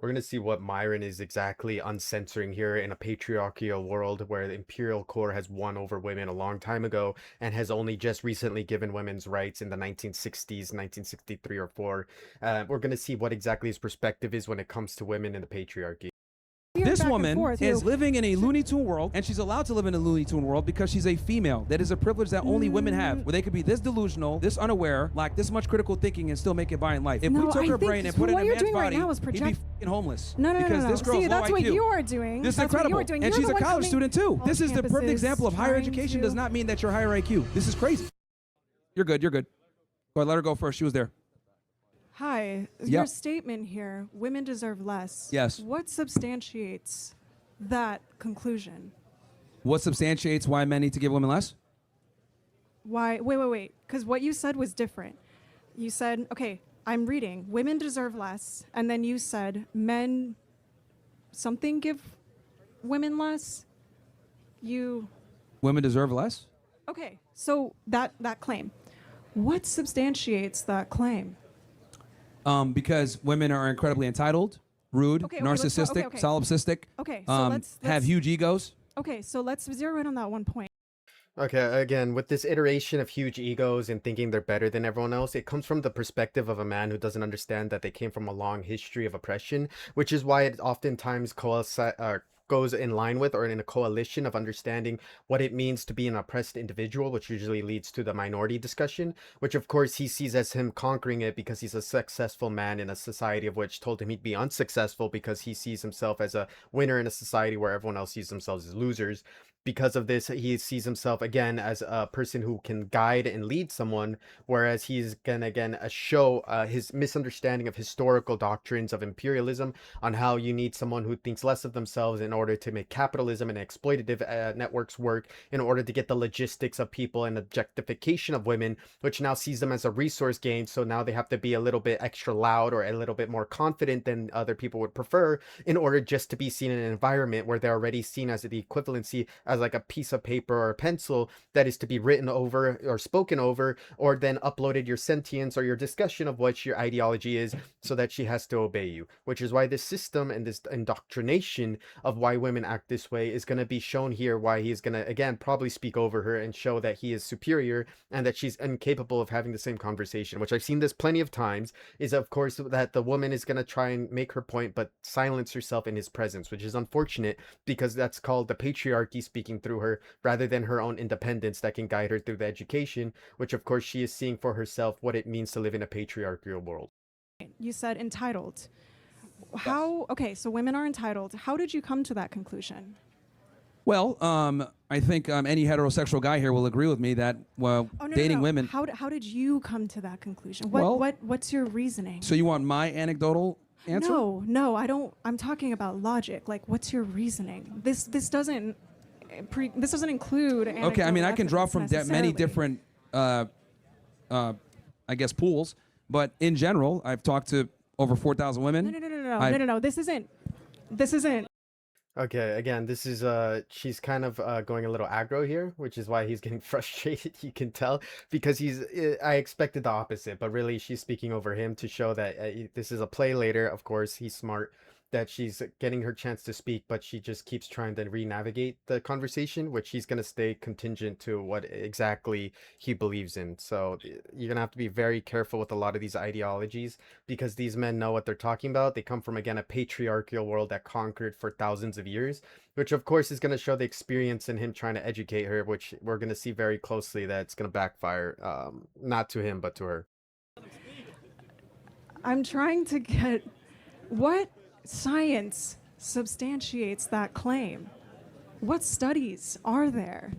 We're going to see what Myron is exactly uncensoring here in a patriarchal world where the imperial core has won over women a long time ago and has only just recently given women's rights in the 1960s, 1963 or 4. We're going to see what exactly his perspective is when it comes to women in the patriarchy. This woman is living in a Looney Tune world, and she's allowed to live in a Looney Tune world because she's a female. That is a privilege that only women have, where they could be this delusional, this unaware, lack this much critical thinking, and still make it by in life. If we took her brain and put it in a man's body, he'd be f***ing homeless. No. Because this girl's See, low that's IQ. what you are doing. This is That's what you incredible. are doing. And You're she's the a one college coming- student too. all This is the perfect campuses example of higher trying education to- does not mean that you're higher IQ. This is crazy. You're good. Go ahead, let her go first. She was there. Hi, your statement here, women deserve less. Yes. What substantiates that conclusion? What substantiates why men need to give women less? Why? Wait. Because what you said was different. You said, okay, I'm reading, women deserve less. And then you said, men something give women less? Women deserve less? Okay, so that claim. What substantiates that claim? Because women are incredibly entitled, rude, narcissistic, solipsistic, Okay, so let's have huge egos. Okay, so let's zero in on that one point. Okay, again, with this iteration of huge egos and thinking they're better than everyone else, it comes from the perspective of a man who doesn't understand that they came from a long history of oppression, which is why it oftentimes goes in line with or in a coalition of understanding what it means to be an oppressed individual, which usually leads to the minority discussion, which of course he sees as him conquering it because he's a successful man in a society of which told him he'd be unsuccessful because he sees himself as a winner in a society where everyone else sees themselves as losers. Because of this, he sees himself again as a person who can guide and lead someone, whereas he's gonna again show his misunderstanding of historical doctrines of imperialism on how you need someone who thinks less of themselves in order to make capitalism and exploitative networks work, in order to get the logistics of people and objectification of women, which now sees them as a resource gain. So now they have to be a little bit extra loud or a little bit more confident than other people would prefer in order just to be seen in an environment where they're already seen as the equivalency as like a piece of paper or a pencil that is to be written over or spoken over, or then uploaded your sentience or your discussion of what your ideology is, so that she has to obey you. Which is why this system and this indoctrination of why women act this way is going to be shown here, why he's going to again probably speak over her and show that he is superior and that she's incapable of having the same conversation, which I've seen this plenty of times, is of course that the woman is going to try and make her point but silence herself in his presence, which is unfortunate because that's called the patriarchy speaking through her rather than her own independence that can guide her through the education, which of course she is seeing for herself what it means to live in a patriarchal world. You said entitled. How? Okay, so women are entitled. How did you come to that conclusion? Well, I think any heterosexual guy here will agree with me that dating women. How did you come to that conclusion? What's your reasoning? So you want my anecdotal answer? No, I don't. I'm talking about logic. Like, what's your reasoning? This doesn't include. Okay, I mean, I can draw from many different, I guess, pools, but in general, I've talked to over 4,000 women. No. This isn't. Okay, again, this is she's kind of going a little aggro here, which is why he's getting frustrated, you can tell, because I expected the opposite, but really she's speaking over him to show that this is a play later. Of course, he's smart, that she's getting her chance to speak, but she just keeps trying to re-navigate the conversation, which he's going to stay contingent to what exactly he believes in. So you're going to have to be very careful with a lot of these ideologies, because these men know what they're talking about. They come from, again, a patriarchal world that conquered for thousands of years, which of course is going to show the experience in him trying to educate her, which we're going to see very closely that it's going to backfire, not to him, but to her. I'm trying to get what science substantiates that claim. What studies are there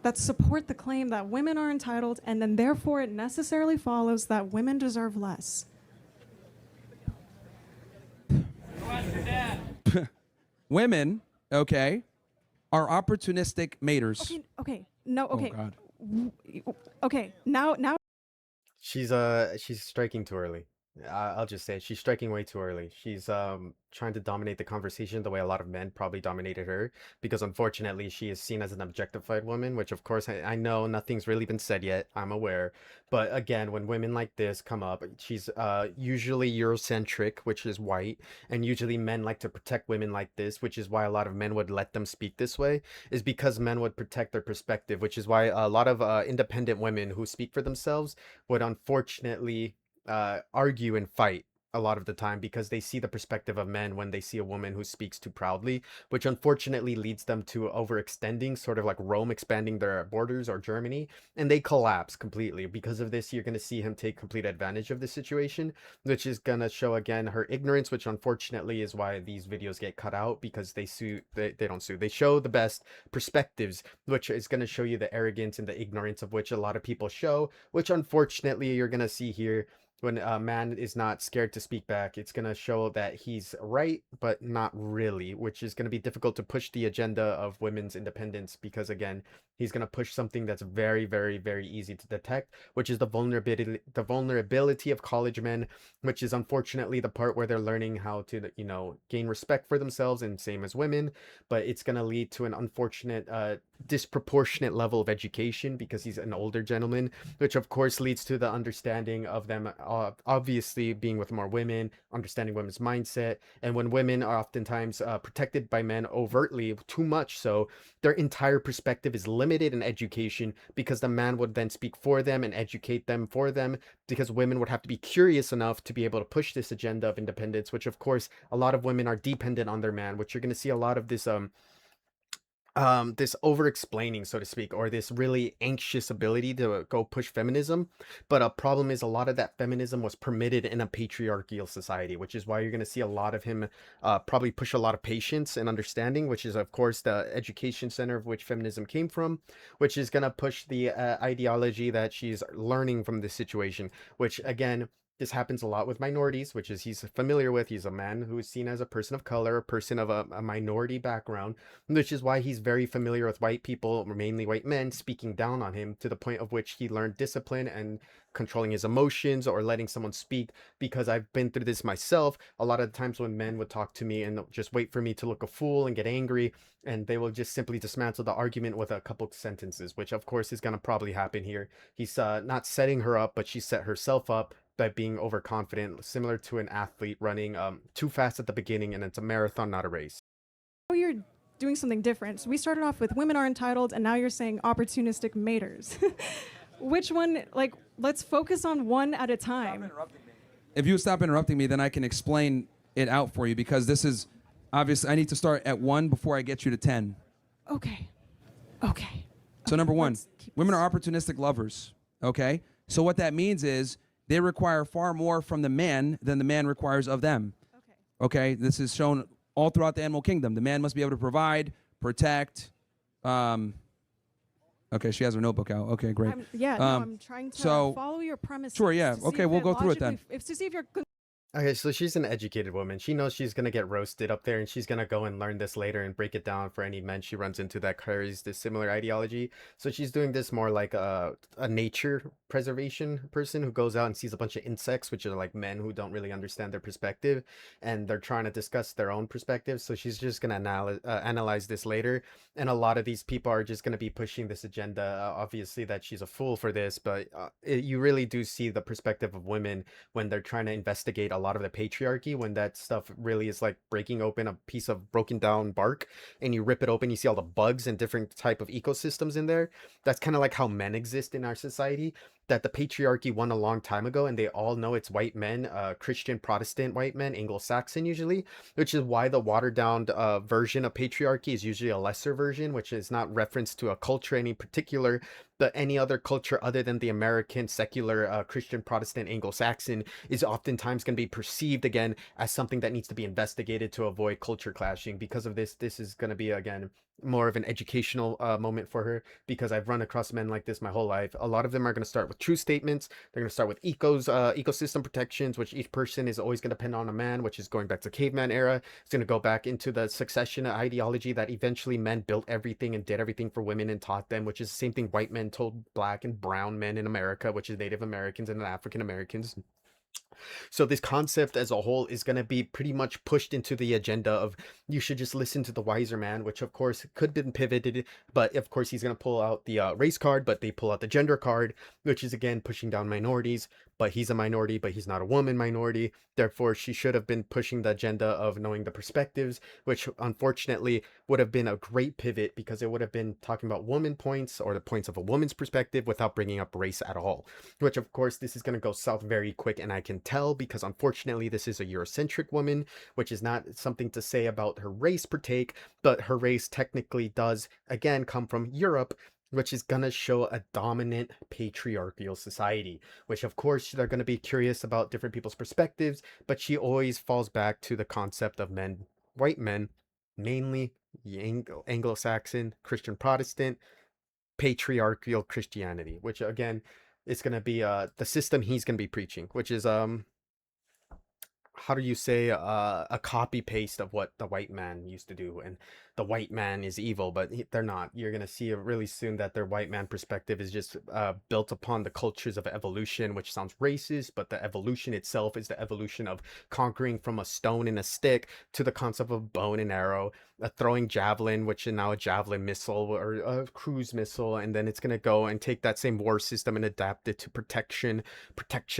that support the claim that women are entitled, and then therefore it necessarily follows that women deserve less? Women, okay, are opportunistic maters. Okay. No, okay. Oh, God. Okay, now She's striking too early. I'll just say she's striking way too early. She's trying to dominate the conversation the way a lot of men probably dominated her, because unfortunately she is seen as an objectified woman, which of course I know nothing's really been said yet. I'm aware, but again, when women like this come up, she's usually Eurocentric, which is white, and usually men like to protect women like this, which is why a lot of men would let them speak this way, is because men would protect their perspective, which is why a lot of independent women who speak for themselves would unfortunately argue and fight a lot of the time because they see the perspective of men when they see a woman who speaks too proudly, which unfortunately leads them to overextending, sort of like Rome expanding their borders or Germany, and they collapse completely. Because of this, you're going to see him take complete advantage of the situation, which is going to show again her ignorance, which unfortunately is why these videos get cut out because they don't sue. They show the best perspectives, which is going to show you the arrogance and the ignorance of which a lot of people show, which unfortunately you're going to see here when a man is not scared to speak back. It's going to show that he's right, but not really, which is going to be difficult to push the agenda of women's independence because, again, he's going to push something that's very, very, very easy to detect, which is the vulnerability of college men, which is unfortunately the part where they're learning how to, gain respect for themselves, and same as women. But it's going to lead to an unfortunate, disproportionate level of education because he's an older gentleman, which of course leads to the understanding of them obviously being with more women, understanding women's mindset, and when women are oftentimes protected by men overtly, too much so, their entire perspective is limited in education because the man would then speak for them and educate them for them, because women would have to be curious enough to be able to push this agenda of independence, which of course a lot of women are dependent on their man, which you're going to see a lot of this over explaining, so to speak, or this really anxious ability to go push feminism. But a problem is a lot of that feminism was permitted in a patriarchal society, which is why you're going to see a lot of him probably push a lot of patience and understanding, which is of course the education center of which feminism came from, which is going to push the ideology that she's learning from this situation, which again, this happens a lot with minorities, which is he's familiar with. He's a man who is seen as a person of color, a person of a minority background, which is why he's very familiar with white people, mainly white men, speaking down on him to the point of which he learned discipline and controlling his emotions or letting someone speak. Because I've been through this myself. A lot of the times when men would talk to me and just wait for me to look a fool and get angry, and they will just simply dismantle the argument with a couple sentences, which of course is going to probably happen here. He's not setting her up, but she set herself up by being overconfident, similar to an athlete running too fast at the beginning, and it's a marathon, not a race. Oh, you're doing something different. So we started off with women are entitled, and now you're saying opportunistic maters. Which one? Like, let's focus on one at a time. If you stop interrupting me, then I can explain it out for you because this is obvious. I need to start at 1 before I get you to 10. Okay. Okay. So number 1, Let's keep women this- are opportunistic lovers. Okay? So what that means is they require far more from the man than the man requires of them. Okay. Okay? This is shown all throughout the animal kingdom. The man must be able to provide, protect. Okay, she has her notebook out. Okay, great. I'm trying to so- follow your premise. Sure, yeah. Okay, we'll go through it then. If to see if you're Okay, so she's an educated woman. She knows she's gonna get roasted up there, and she's gonna go and learn this later and break it down for any men she runs into that carries this similar ideology. So she's doing this more like a nature preservation person who goes out and sees a bunch of insects, which are like men who don't really understand their perspective, and they're trying to discuss their own perspective. So she's just gonna analyze this later, and a lot of these people are just gonna be pushing this agenda. Obviously, that she's a fool for this, but you really do see the perspective of women when they're trying to investigate a lot of the patriarchy, when that stuff really is like breaking open a piece of broken down bark and you rip it open, you see all the bugs and different type of ecosystems in there. That's kind of like how men exist in our society, that the patriarchy won a long time ago, and they all know it's white men, Christian Protestant white men, Anglo-Saxon usually, which is why the watered down version of patriarchy is usually a lesser version, which is not reference to a culture any particular, but any other culture other than the American secular Christian Protestant Anglo-Saxon is oftentimes going to be perceived again as something that needs to be investigated to avoid culture clashing. Because of this is going to be again more of an educational moment for her, because I've run across men like this my whole life. A lot of them are going to start with true statements. They're going to start with ecosystem protections, which each person is always going to depend on a man, which is going back to caveman era. It's going to go back into the succession ideology that eventually men built everything and did everything for women and taught them, which is the same thing white men told black and brown men in America, which is Native Americans and African Americans. So this concept as a whole is going to be pretty much pushed into the agenda of you should just listen to the wiser man, which of course could have been pivoted, but of course he's going to pull out the race card, but they pull out the gender card, which is again pushing down minorities. But he's a minority, but he's not a woman minority. Therefore, she should have been pushing the agenda of knowing the perspectives, which unfortunately would have been a great pivot because it would have been talking about woman points or the points of a woman's perspective without bringing up race at all. Which of course this is going to go south very quick, and I can tell because unfortunately this is a Eurocentric woman, which is not something to say about her race per take, but her race technically does again come from Europe, which is going to show a dominant patriarchal society, which of course they're going to be curious about different people's perspectives, but she always falls back to the concept of men, white men, mainly Anglo-Saxon, Christian Protestant, patriarchal Christianity, which again is going to be the system he's going to be preaching, which is how do you say, a copy paste of what the white man used to do, and the white man is evil, but they're not. You're gonna see really soon that their white man perspective is just built upon the cultures of evolution, which sounds racist, but the evolution itself is the evolution of conquering from a stone and a stick to the concept of bone and arrow, a throwing javelin, which is now a javelin missile or a cruise missile, and then it's gonna go and take that same war system and adapt it to protection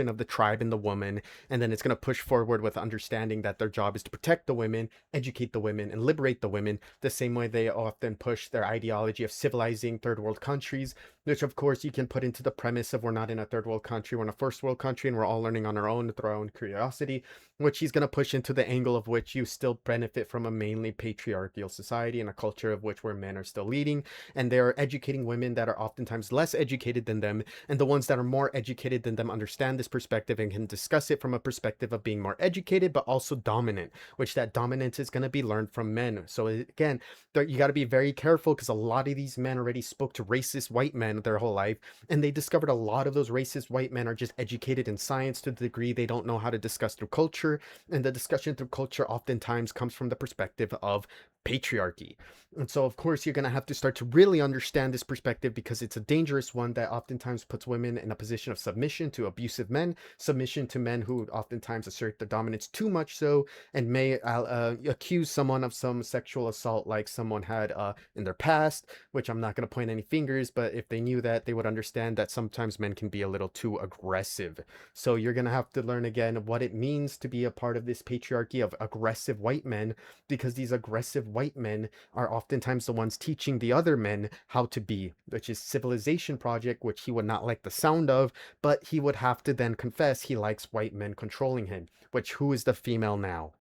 of the tribe and the woman, and then it's going to push forward with understanding that their job is to protect the women, educate the women, and liberate the women, the same way they often push their ideology of civilizing third world countries, which of course you can put into the premise of we're not in a third world country, we're in a first world country, and we're all learning on our own through our own curiosity, which he's going to push into the angle of which you still benefit from a mainly patriarchal society and a culture of which where men are still leading, and they are educating women that are oftentimes less educated than them, and the ones that are more educated than them understand this perspective and can discuss it from a perspective of being more educated but also dominant, which that dominance is going to be learned from men. So again, you got to be very careful because a lot of these men already spoke to racist white men their whole life, and they discovered a lot of those racist white men are just educated in science to the degree they don't know how to discuss through culture, and the discussion through culture oftentimes comes from the perspective of patriarchy. And so of course you're going to have to start to really understand this perspective because it's a dangerous one that oftentimes puts women in a position of submission to abusive men, submission to men who oftentimes assert their dominance too much so, and may accuse someone of some sexual assault like someone had in their past, which I'm not going to point any fingers, but if they knew that, they would understand that sometimes men can be a little too aggressive. So you're going to have to learn again what it means to be a part of this patriarchy of aggressive white men, because these aggressive white men are oftentimes the ones teaching the other men how to be, which is civilization project, which he would not like the sound of, but he would have to then confess he likes white men controlling him, which who is the female now?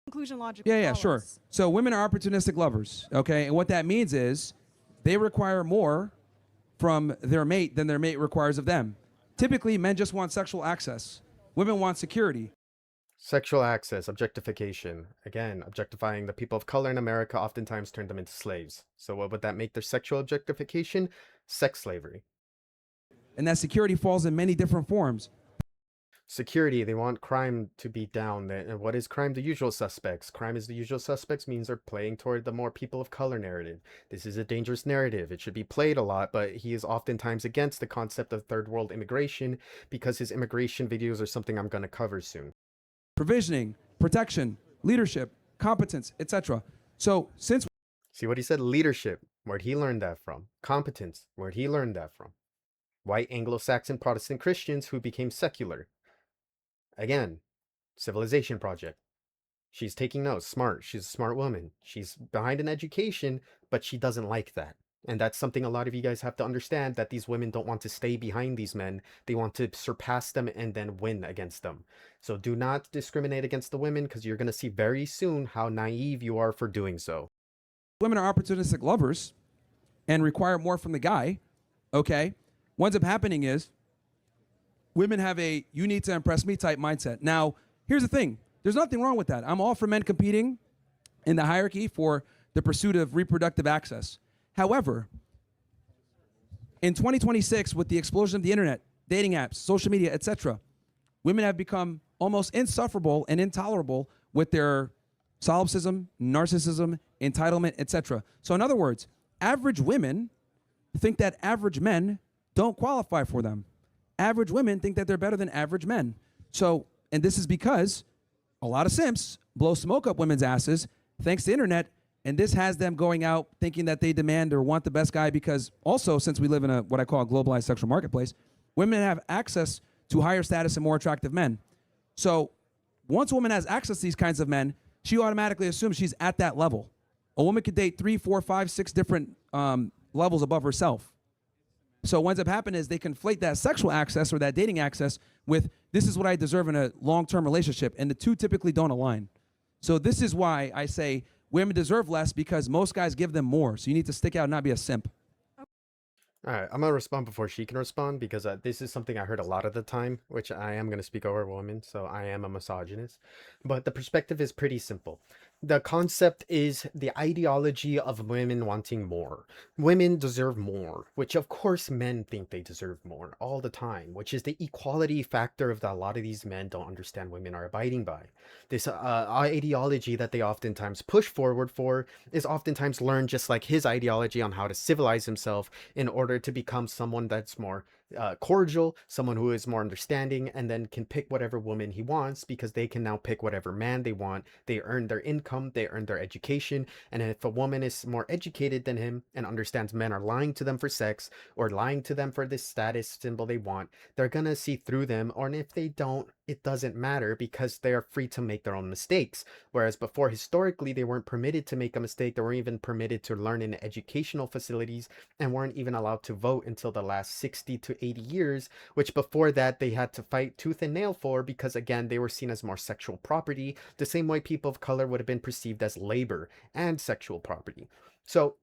Conclusion logic. Yeah, sure. So women are opportunistic lovers, okay? And what that means is they require more from their mate than their mate requires of them. Typically, men just want sexual access. Women want security. Sexual access, objectification. Again, objectifying the people of color in America oftentimes turned them into slaves. So what would that make their sexual objectification? Sex slavery. And that security falls in many different forms. Security, they want crime to be down. And what is crime? The usual suspects. Crime is the usual suspects means they're playing toward the more people of color narrative. This is a dangerous narrative. It should be played a lot, but he is oftentimes against the concept of third world immigration because his immigration videos are something I'm going to cover soon. Provisioning, protection, leadership, competence, etc. So since... See what he said? Leadership. Where'd he learn that from? Competence. Where'd he learn that from? White Anglo-Saxon Protestant Christians who became secular. Again, civilization project. She's taking notes. Smart. She's a smart woman. She's behind in education, but she doesn't like that. And that's something a lot of you guys have to understand, that these women don't want to stay behind these men. They want to surpass them and then win against them. So do not discriminate against the women, because you're going to see very soon how naive you are for doing so. Women are opportunistic lovers and require more from the guy, okay? What ends up happening is women have a you need to impress me type mindset. Now, here's the thing. There's nothing wrong with that. I'm all for men competing in the hierarchy for the pursuit of reproductive access. However, in 2026, with the explosion of the internet, dating apps, social media, etc., women have become almost insufferable and intolerable with their solipsism, narcissism, entitlement, etc. So in other words, average women think that average men don't qualify for them. Average women think that they're better than average men. So And this is because a lot of simps blow smoke up women's asses thanks to internet, and this has them going out thinking that they demand or want the best guy because also, since we live in a what I call a globalized sexual marketplace, women have access to higher status and more attractive men. So once a woman has access to these kinds of men, she automatically assumes she's at that level. A woman could date 3, 4, 5, 6 different levels above herself. So what ends up happening is they conflate that sexual access or that dating access with this is what I deserve in a long-term relationship, and the two typically don't align. So this is why I say women deserve less, because most guys give them more. So you need to stick out and not be a simp. All right, I'm gonna respond before she can respond because this is something I heard a lot of the time, which I am gonna speak over a woman, so I am a misogynist. But the perspective is pretty simple. The concept is the ideology of women wanting more. Women deserve more, which of course men think they deserve more all the time, which is the equality factor of that a lot of these men don't understand women are abiding by. This ideology that they oftentimes push forward for is oftentimes learned just like his ideology on how to civilize himself in order to become someone that's more cordial, someone who is more understanding, and then can pick whatever woman he wants because they can now pick whatever man they want. They earn their income, they earn their education, and if a woman is more educated than him and understands men are lying to them for sex or lying to them for this status symbol they want, they're gonna see through them, or if they don't, it doesn't matter because they are free to make their own mistakes. Whereas before, historically, they weren't permitted to make a mistake, they weren't even permitted to learn in educational facilities, and weren't even allowed to vote until the last 60 to 80 years, which before that they had to fight tooth and nail for because again they were seen as more sexual property, the same way people of color would have been perceived as labor and sexual property. So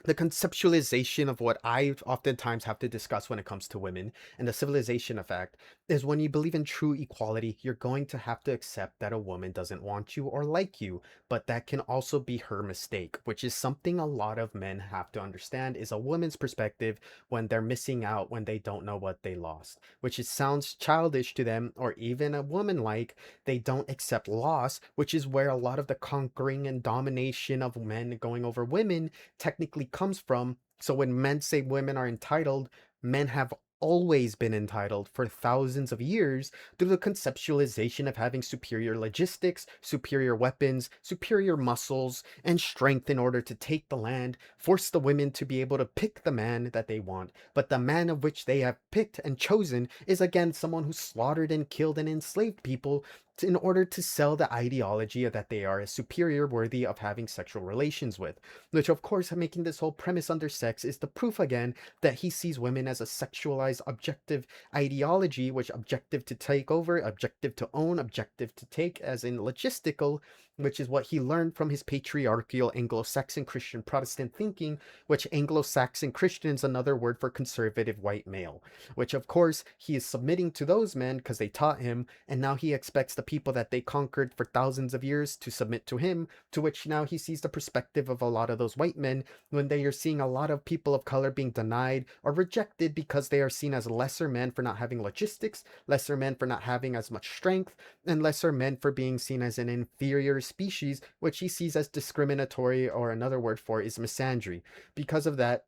the conceptualization of what I oftentimes have to discuss when it comes to women and the civilization effect is when you believe in true equality, you're going to have to accept that a woman doesn't want you or like you, but that can also be her mistake, which is something a lot of men have to understand is a woman's perspective when they're missing out, when they don't know what they lost, which is sounds childish to them or even a woman like they don't accept loss, which is where a lot of the conquering and domination of men going over women technically comes from. So when men say women are entitled, men have always been entitled for thousands of years through the conceptualization of having superior logistics, superior weapons, superior muscles, and strength in order to take the land, force the women to be able to pick the man that they want. But the man of which they have picked and chosen is again someone who slaughtered and killed and enslaved people in order to sell the ideology that they are a superior worthy of having sexual relations with, which of course making this whole premise under sex is the proof again that he sees women as a sexualized objective ideology, which objective to take over, objective to own, objective to take as in logistical, which is what he learned from his patriarchal Anglo-Saxon Christian Protestant thinking, which Anglo-Saxon Christian is another word for conservative white male, which of course he is submitting to those men because they taught him, and now he expects the people that they conquered for thousands of years to submit to him, to which now he sees the perspective of a lot of those white men when they are seeing a lot of people of color being denied or rejected because they are seen as lesser men for not having logistics, lesser men for not having as much strength, and lesser men for being seen as an inferior species, which he sees as discriminatory, or another word for is misandry. Because of that,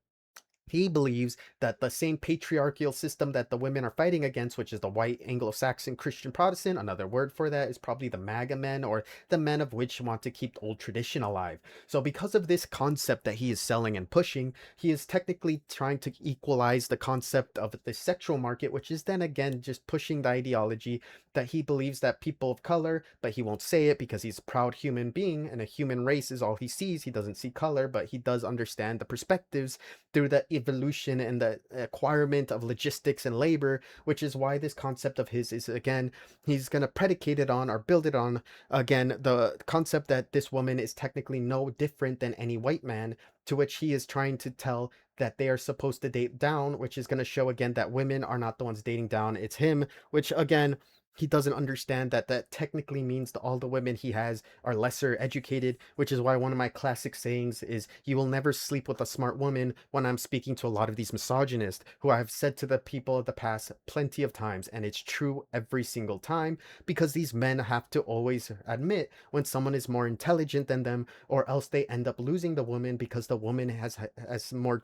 he believes that the same patriarchal system that the women are fighting against, which is the white Anglo-Saxon Christian Protestant, another word for that is probably the MAGA men, or the men of which want to keep old tradition alive. So because of this concept that he is selling and pushing, he is technically trying to equalize the concept of the sexual market, which is then again just pushing the ideology that he believes that people of color, but he won't say it because he's a proud human being and a human race is all he sees. He doesn't see color, but he does understand the perspectives through the evolution and the acquirement of logistics and labor, which is why this concept of his is again, he's going to predicate it on or build it on, again, the concept that this woman is technically no different than any white man, to which he is trying to tell that they are supposed to date down, which is going to show again that women are not the ones dating down, it's him, which again, he doesn't understand that that technically means that all the women he has are lesser educated, which is why one of my classic sayings is, you will never sleep with a smart woman, when I'm speaking to a lot of these misogynists who I've said to the people of the past plenty of times, and it's true every single time, because these men have to always admit when someone is more intelligent than them, or else they end up losing the woman because the woman has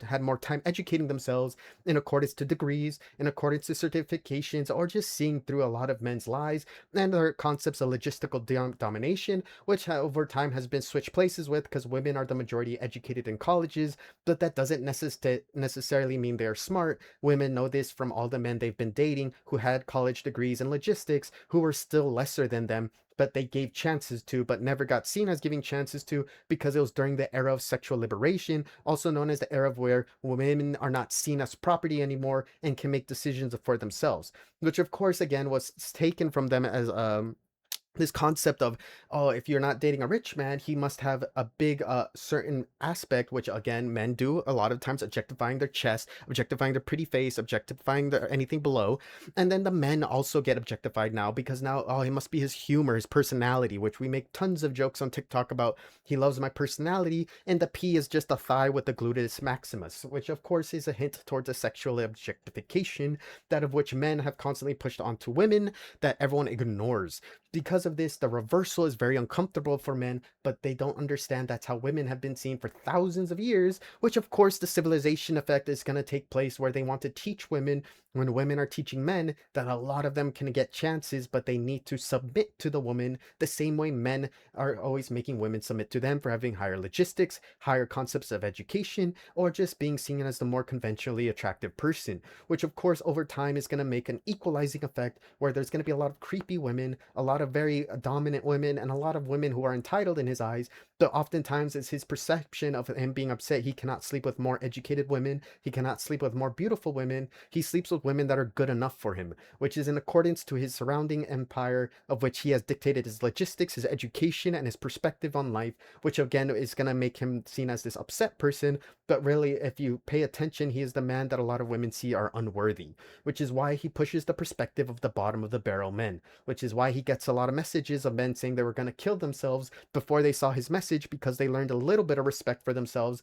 had more time educating themselves in accordance to degrees, in accordance to certifications, or just seeing through a lot of men's as lies, and their concepts of logistical domination, which over time has been switched places with because women are the majority educated in colleges, but that doesn't necessarily mean they're smart. Women know this from all the men they've been dating who had college degrees in logistics, who were still lesser than them, but they gave chances to, but never got seen as giving chances to because it was during the era of sexual liberation, also known as the era of where women are not seen as property anymore and can make decisions for themselves, which of course again was taken from them as this concept of, oh, if you're not dating a rich man, he must have a big certain aspect, which again men do a lot of times, objectifying their chest, objectifying their pretty face, objectifying their anything below. And then the men also get objectified now because now, oh, it must be his humor, his personality, which we make tons of jokes on TikTok about. He loves my personality, and the P is just a thigh with the gluteus maximus, which of course is a hint towards a sexual objectification, that of which men have constantly pushed onto women that everyone ignores. Because of this, the reversal is very uncomfortable for men, but they don't understand that's how women have been seen for thousands of years, which of course the civilization effect is going to take place where they want to teach women, when women are teaching men, that a lot of them can get chances, but they need to submit to the woman the same way men are always making women submit to them for having higher logistics, higher concepts of education, or just being seen as the more conventionally attractive person, which of course over time is going to make an equalizing effect where there's going to be a lot of creepy women, a lot of very dominant women, and a lot of women who are entitled in his eyes. But oftentimes it's his perception of him being upset. He cannot sleep with more educated women. He cannot sleep with more beautiful women. He sleeps with women that are good enough for him, which is in accordance to his surrounding empire, of which he has dictated his logistics, his education, and his perspective on life, which again is going to make him seen as this upset person. But really, if you pay attention, he is the man that a lot of women see are unworthy, which is why he pushes the perspective of the bottom of the barrel men, which is why he gets a lot of messages of men saying they were going to kill themselves before they saw his message, because they learned a little bit of respect for themselves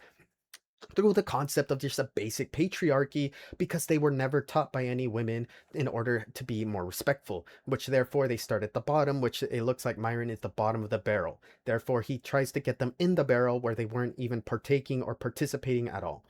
through the concept of just a basic patriarchy, because they were never taught by any women in order to be more respectful, which therefore they start at the bottom, which it looks like Myron is the bottom of the barrel. Therefore he tries to get them in the barrel where they weren't even partaking or participating at all.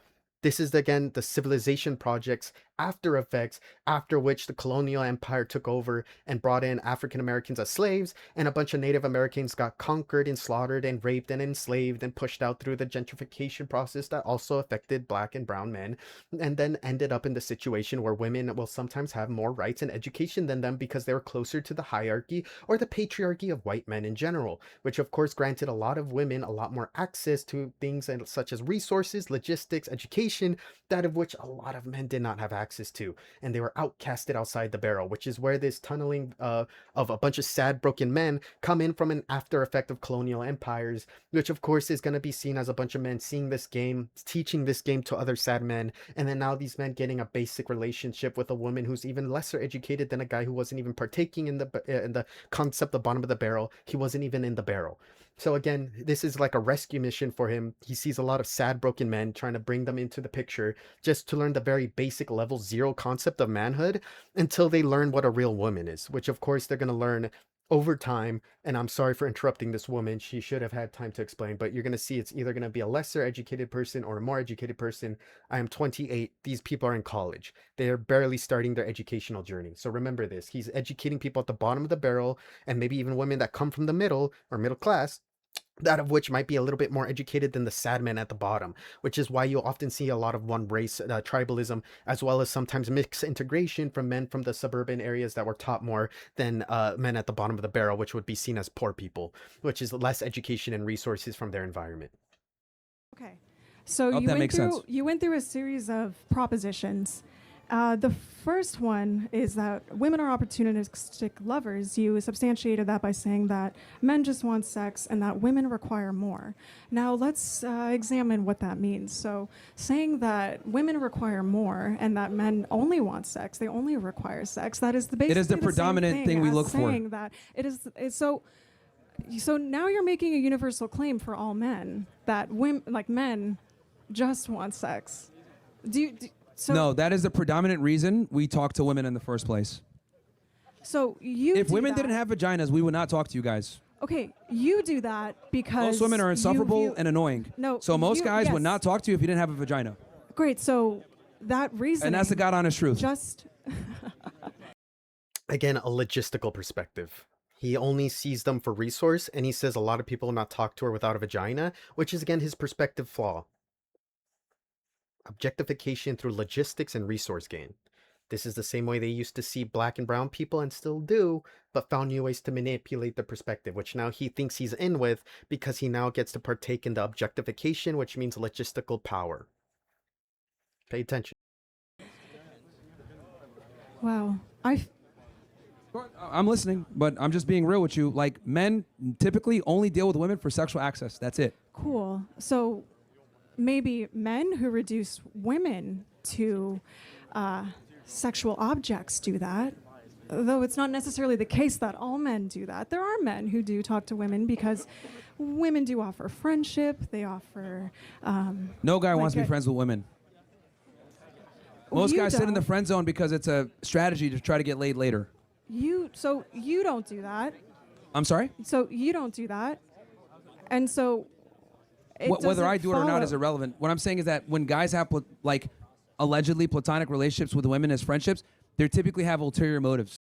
This is again the civilization project's after effects, after which the colonial empire took over and brought in African Americans as slaves, and a bunch of Native Americans got conquered and slaughtered and raped and enslaved and pushed out through the gentrification process that also affected black and brown men, and then ended up in the situation where women will sometimes have more rights and education than them because they were closer to the hierarchy or the patriarchy of white men in general, which of course granted a lot of women a lot more access to things such as resources, logistics, education, that of which a lot of men did not have access to, and they were outcasted outside the barrel, which is where this tunneling of a bunch of sad broken men come in from an after effect of colonial empires, which of course is going to be seen as a bunch of men seeing this game, teaching this game to other sad men, and then now these men getting a basic relationship with a woman who's even lesser educated than a guy who wasn't even partaking in the concept, the bottom of the barrel. He wasn't even in the barrel. So again, this is like a rescue mission for him. He sees a lot of sad broken men, trying to bring them into the picture just to learn the very basic level zero concept of manhood until they learn what a real woman is, which of course they're going to learn over time. And I'm sorry for interrupting this woman. She should have had time to explain, but you're going to see it's either going to be a lesser educated person or a more educated person. I am 28. These people are in college. They're barely starting their educational journey. So remember this. He's educating people at the bottom of the barrel, and maybe even women that come from the middle or middle class, that of which might be a little bit more educated than the sad men at the bottom, which is why you'll often see a lot of one race tribalism, as well as sometimes mixed integration from men from the suburban areas that were taught more than men at the bottom of the barrel, which would be seen as poor people, which is less education and resources from their environment. Okay, so you went through a series of propositions. The first one is that women are opportunistic lovers. You substantiated that by saying that men just want sex and that women require more. Now let's examine what that means. So saying that women require more and that men only want sex, they only require sex, that is it is the predominant thing we look for. Saying that so now you're making a universal claim for all men that men just want sex. No, that is the predominant reason we talk to women in the first place. So if women didn't have vaginas, we would not talk to you guys. Okay, you do that because most women are insufferable and annoying. No, so most guys would not talk to you if you didn't have a vagina. Great, so that reason. And that's the God honest truth. Just Again, a logistical perspective. He only sees them for resource, and he says a lot of people will not talk to her without a vagina, which is again his perspective flaw. Objectification through logistics and resource gain. This is the same way they used to see black and brown people and still do, but found new ways to manipulate the perspective, which now he thinks he's in with because he now gets to partake in the objectification, which means logistical power. Pay attention. Wow. I'm listening, but I'm just being real with you. Like, men typically only deal with women for sexual access. That's it. Cool. So maybe men who reduce women to sexual objects do that, though it's not necessarily the case that all men do that. There are men who do talk to women because women do offer friendship. They offer. No guy like wants to be friends with women. Most You guys sit in don't. the friend zone because it's a strategy to try to get laid later. So you don't do that. I'm sorry? So you don't do that, and so Whether doesn't I do it or not follow- is irrelevant. What I'm saying is that when guys have like allegedly platonic relationships with women as friendships, they typically have ulterior motives.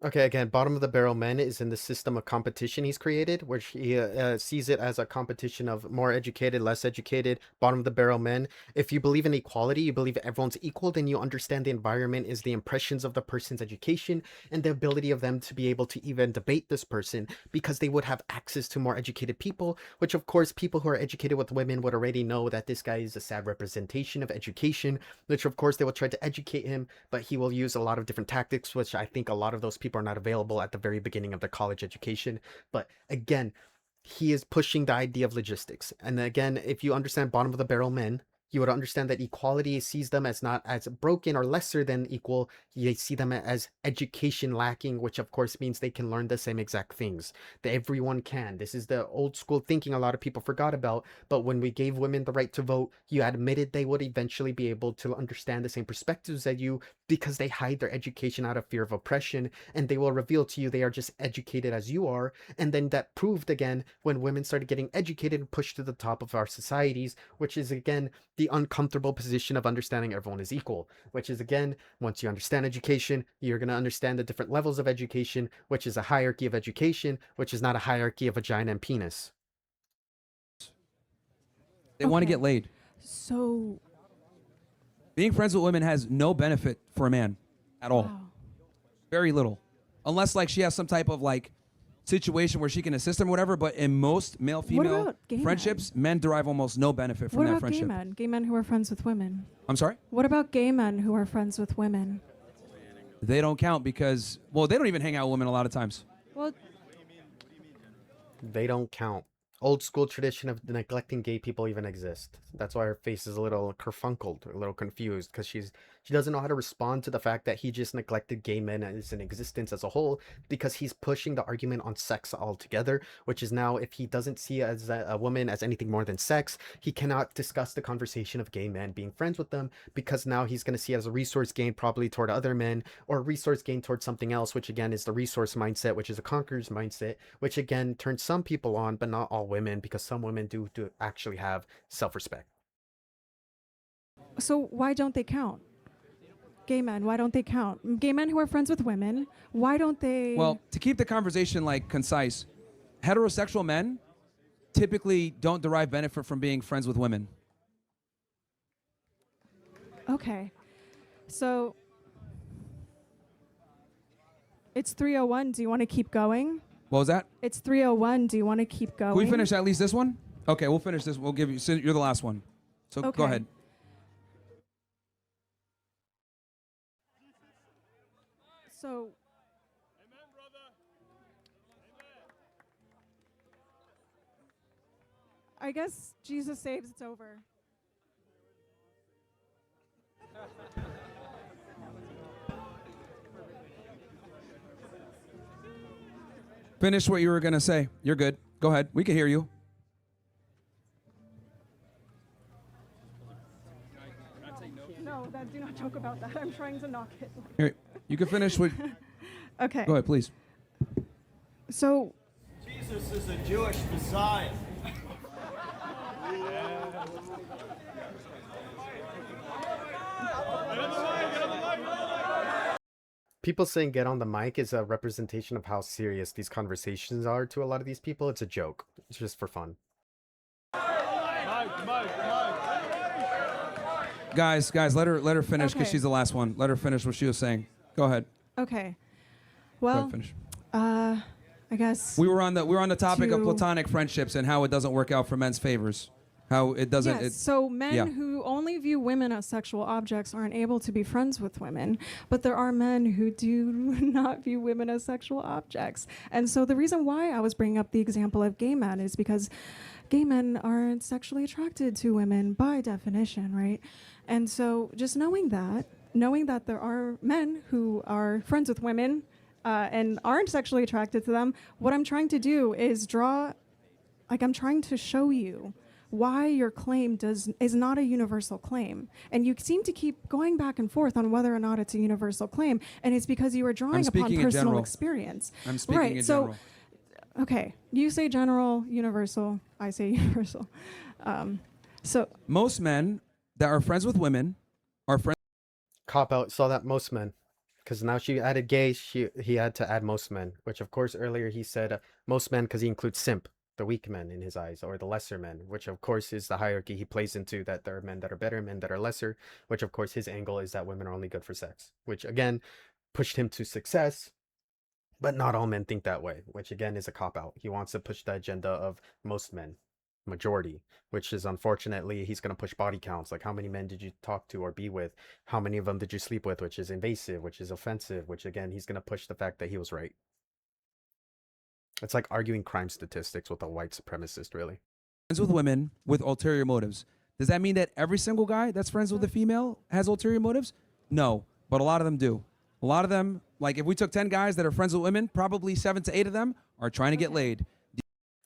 Okay, again, bottom of the barrel men is in the system of competition he's created, which he sees it as a competition of more educated, less educated, bottom of the barrel men. If you believe in equality, you believe everyone's equal, then you understand the environment is the impressions of the person's education and the ability of them to be able to even debate this person because they would have access to more educated people, which of course people who are educated with women would already know that this guy is a sad representation of education, which of course they will try to educate him, but he will use a lot of different tactics, which I think a lot of those people are not available at the very beginning of their college education. But again, he is pushing the idea of logistics. And again, if you understand bottom of the barrel men, you would understand that equality sees them as not as broken or lesser than equal. You see them as education lacking, which of course means they can learn the same exact things that everyone can. This is the old school thinking a lot of people forgot about. But when we gave women the right to vote, you admitted they would eventually be able to understand the same perspectives as you because they hide their education out of fear of oppression, and they will reveal to you they are just educated as you are. And then that proved again when women started getting educated and pushed to the top of our societies, which is again the uncomfortable position of understanding everyone is equal, which is again, once you understand education, you're going to understand the different levels of education, which is a hierarchy of education, which is not a hierarchy of vagina and penis. They want to Okay. get laid. So Being friends with women has no benefit for a man at all. wow. Very little. Unless like she has some type of like situation where she can assist him or whatever, but in most male-female about gay friendships, men derive almost no benefit from What that about friendship. gay men? Gay men who are friends with women. I'm sorry? What about gay men who are friends with women? They don't count because, well, they don't even hang out with women a lot of times. Well, They don't count. Old school tradition of neglecting gay people even exist. That's why her face is a little kerfunkled, a little confused, because she doesn't know how to respond to the fact that he just neglected gay men as an existence as a whole, because he's pushing the argument on sex altogether, which is now if he doesn't see as a woman as anything more than sex, he cannot discuss the conversation of gay men being friends with them, because now he's going to see it as a resource gain probably toward other men, or a resource gain towards something else, which again is the resource mindset, which is a conqueror's mindset, which again turns some people on, but not all women, because some women do actually have self-respect. so why don't they count? Gay men, why don't they count? Gay men who are friends with women, why don't they? Well, to keep the conversation like concise, heterosexual men typically don't derive benefit from being friends with women. Okay. So it's 3:01. Do you want to keep going? What was that? It's 3:01. Do you want to keep going? Can we finish at least this one? Okay, we'll finish this. We'll give you, so you're the last one. So Okay. go ahead. So I guess Jesus saves, it's over. Finish what you were going to say. You're good. Go ahead. We can hear you. No, do not joke about that. I'm trying to knock it. Here, you can finish what. Okay. Go ahead, please. So Jesus is a Jewish Messiah. People saying get on the mic is a representation of how serious these conversations are to a lot of these people. It's a joke. It's just for fun. Guys, let her finish because Okay. she's the last one. Let her finish what she was saying. Go ahead. Okay. Go Well, ahead, finish. I guess. We were on the topic of to- platonic friendships and how it doesn't work out for men's favors. How it doesn't. Yes, so men yeah. who only view women as sexual objects aren't able to be friends with women, but there are men who do not view women as sexual objects. And so the reason why I was bringing up the example of gay men is because gay men aren't sexually attracted to women by definition, right? And so just knowing that there are men who are friends with women and aren't sexually attracted to them, what I'm trying to do is I'm trying to show you why your claim is not a universal claim. And you seem to keep going back and forth on whether or not it's a universal claim, and it's because you are drawing upon personal experience. I'm speaking in general. Okay, you say general, universal, I say universal. So most men that are friends with women are friends. Cop out. Saw that most men. Because now she added gay, he had to add most men. Which, of course, earlier he said most men because he includes simp, the weak men in his eyes, or the lesser men, which, of course, is the hierarchy he plays into, that there are men that are better, men that are lesser, which, of course, his angle is that women are only good for sex, which, again, pushed him to success. But not all men think that way, which, again, is a cop-out. He wants to push the agenda of most men. Majority, which is unfortunately he's going to push body counts, like how many men did you talk to or be with, how many of them did you sleep with, which is invasive, which is offensive, which again he's going to push the fact that he was right. It's like arguing crime statistics with a white supremacist, really. Friends with women with ulterior motives. Does that mean that every single guy that's friends with a female has ulterior motives? No, but a lot of them do. A lot of them, like if we took 10 guys that are friends with women, probably 7 to 8 of them are trying to get laid.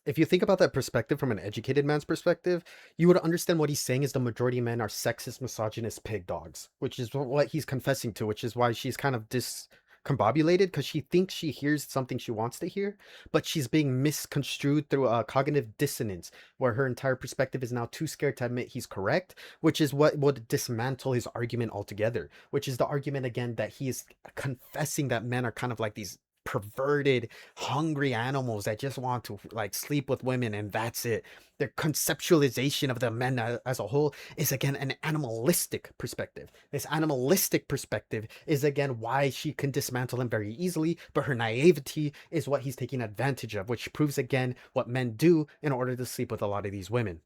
If you think about that perspective from an educated man's perspective, you would understand what he's saying is the majority of men are sexist, misogynist pig dogs, which is what he's confessing to, which is why she's kind of discombobulated, because she thinks she hears something she wants to hear, but she's being misconstrued through a cognitive dissonance, where her entire perspective is now too scared to admit he's correct, which is what would dismantle his argument altogether, which is the argument, again, that he is confessing that men are kind of like these perverted, hungry animals that just want to like sleep with women and that's it. Their conceptualization of the men as a whole is again an animalistic perspective. This animalistic perspective is again why she can dismantle him very easily, but her naivety is what he's taking advantage of, which proves again what men do in order to sleep with a lot of these women.